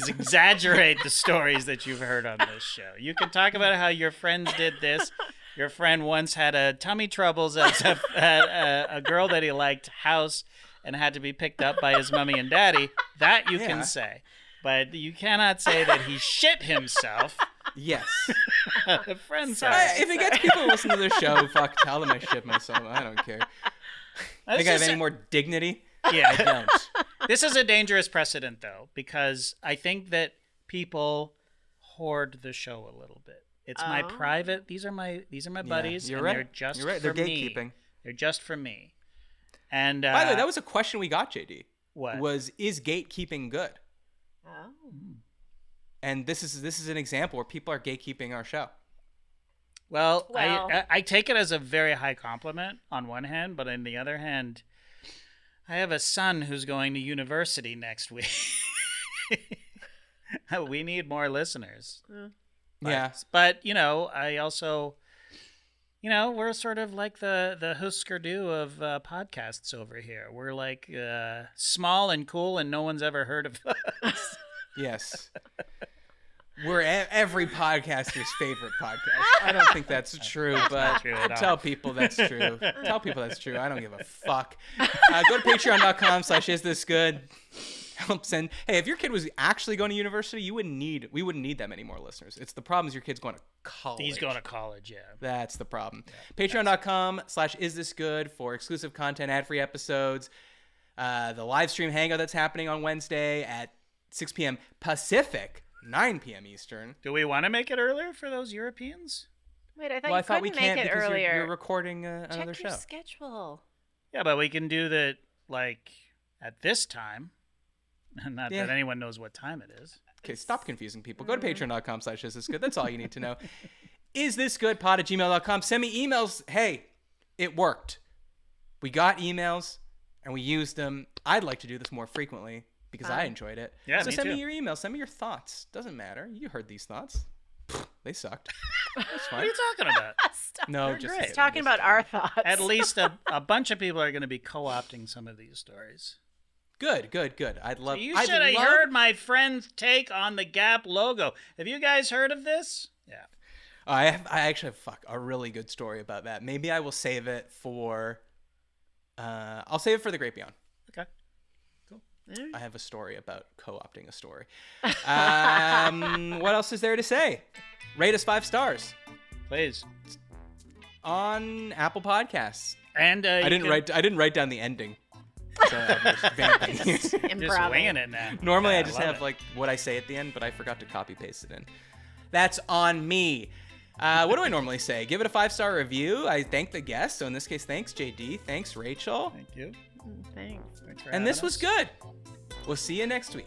exaggerate the stories that you've heard on this show. You can talk about how your friends did this. Your friend once had a tummy troubles at a girl that he liked house and had to be picked up by his mommy and daddy. That you can say. But you cannot say that he shit himself. Yes. The friends are. If it gets people to listen to the show, fuck, tell them I shit myself. I don't care. I think I have any more dignity? Yeah. I don't. This is a dangerous precedent, though, because I think that people hoard the show a little bit. It's my private. These are my buddies. You're and right. They're just You're right. for They're me. gatekeeping. They're just for me. And by the way, that was a question we got, JD. what Is gatekeeping good? Oh. And this is an example where people are gatekeeping our show. Well, Well- I take it as a very high compliment on one hand, but on the other hand, I have a son who's going to university next week. We need more listeners. Yeah. But, I also, we're sort of like the Husker Du of podcasts over here. We're like small and cool and no one's ever heard of us. Yes. We're every podcaster's favorite podcast. I don't think that's true, but true at all. tell people that's true. Tell people that's true. I don't give a fuck. Go to patreon.com/isthisgood. Help send. Hey, if your kid was actually going to university, we wouldn't need that many more listeners. It's the problem is your kid's going to college. He's going to college, yeah. That's the problem. Patreon.com/isthisgood for exclusive content, ad-free episodes, the live stream hangout that's happening on Wednesday at 6 p.m. Pacific, 9 p.m. Eastern. Do we want to make it earlier for those Europeans? Wait, I thought Well, I you thought we couldn't can't make it because earlier. you're recording another Check your show. schedule. Yeah, but we can do that, at this time. Not Yeah. that anyone knows what time it is. Okay, stop confusing people. Go to patreon.com/isthisgood. That's all you need to know. isthisgoodpod@gmail.com. Send me emails. Hey, it worked. We got emails and we used them. I'd like to do this more frequently because I enjoyed it. Yeah, so me send too. me your emails. Send me your thoughts. Doesn't matter. You heard these thoughts. They sucked. That's What fine. are you talking about? Stop. No, They're just great. kidding. Talking about our thoughts. At least a bunch of people are going to be co-opting some of these stories. Good. I'd love. You I'd should have love- heard my friend's take on the Gap logo. Have you guys heard of this? Yeah. I actually have a really good story about that. Maybe I will save it for. I'll save it for the Great Beyond. Okay. Cool. I have a story about co-opting a story. What else is there to say? Rate us 5 stars Please. on Apple Podcasts. And I didn't write down the ending. So I'm just vamping here. Just Improv. winging it now. Normally Yeah, I just love have it. what I say at the end, but I forgot to copy paste it in. That's on me. What do I normally say? Give it a 5-star review. I thank the guest. So in this case, thanks JD. Thanks Rachel. Thank you. Thanks. Thanks for And this having was us. good. We'll see you next week.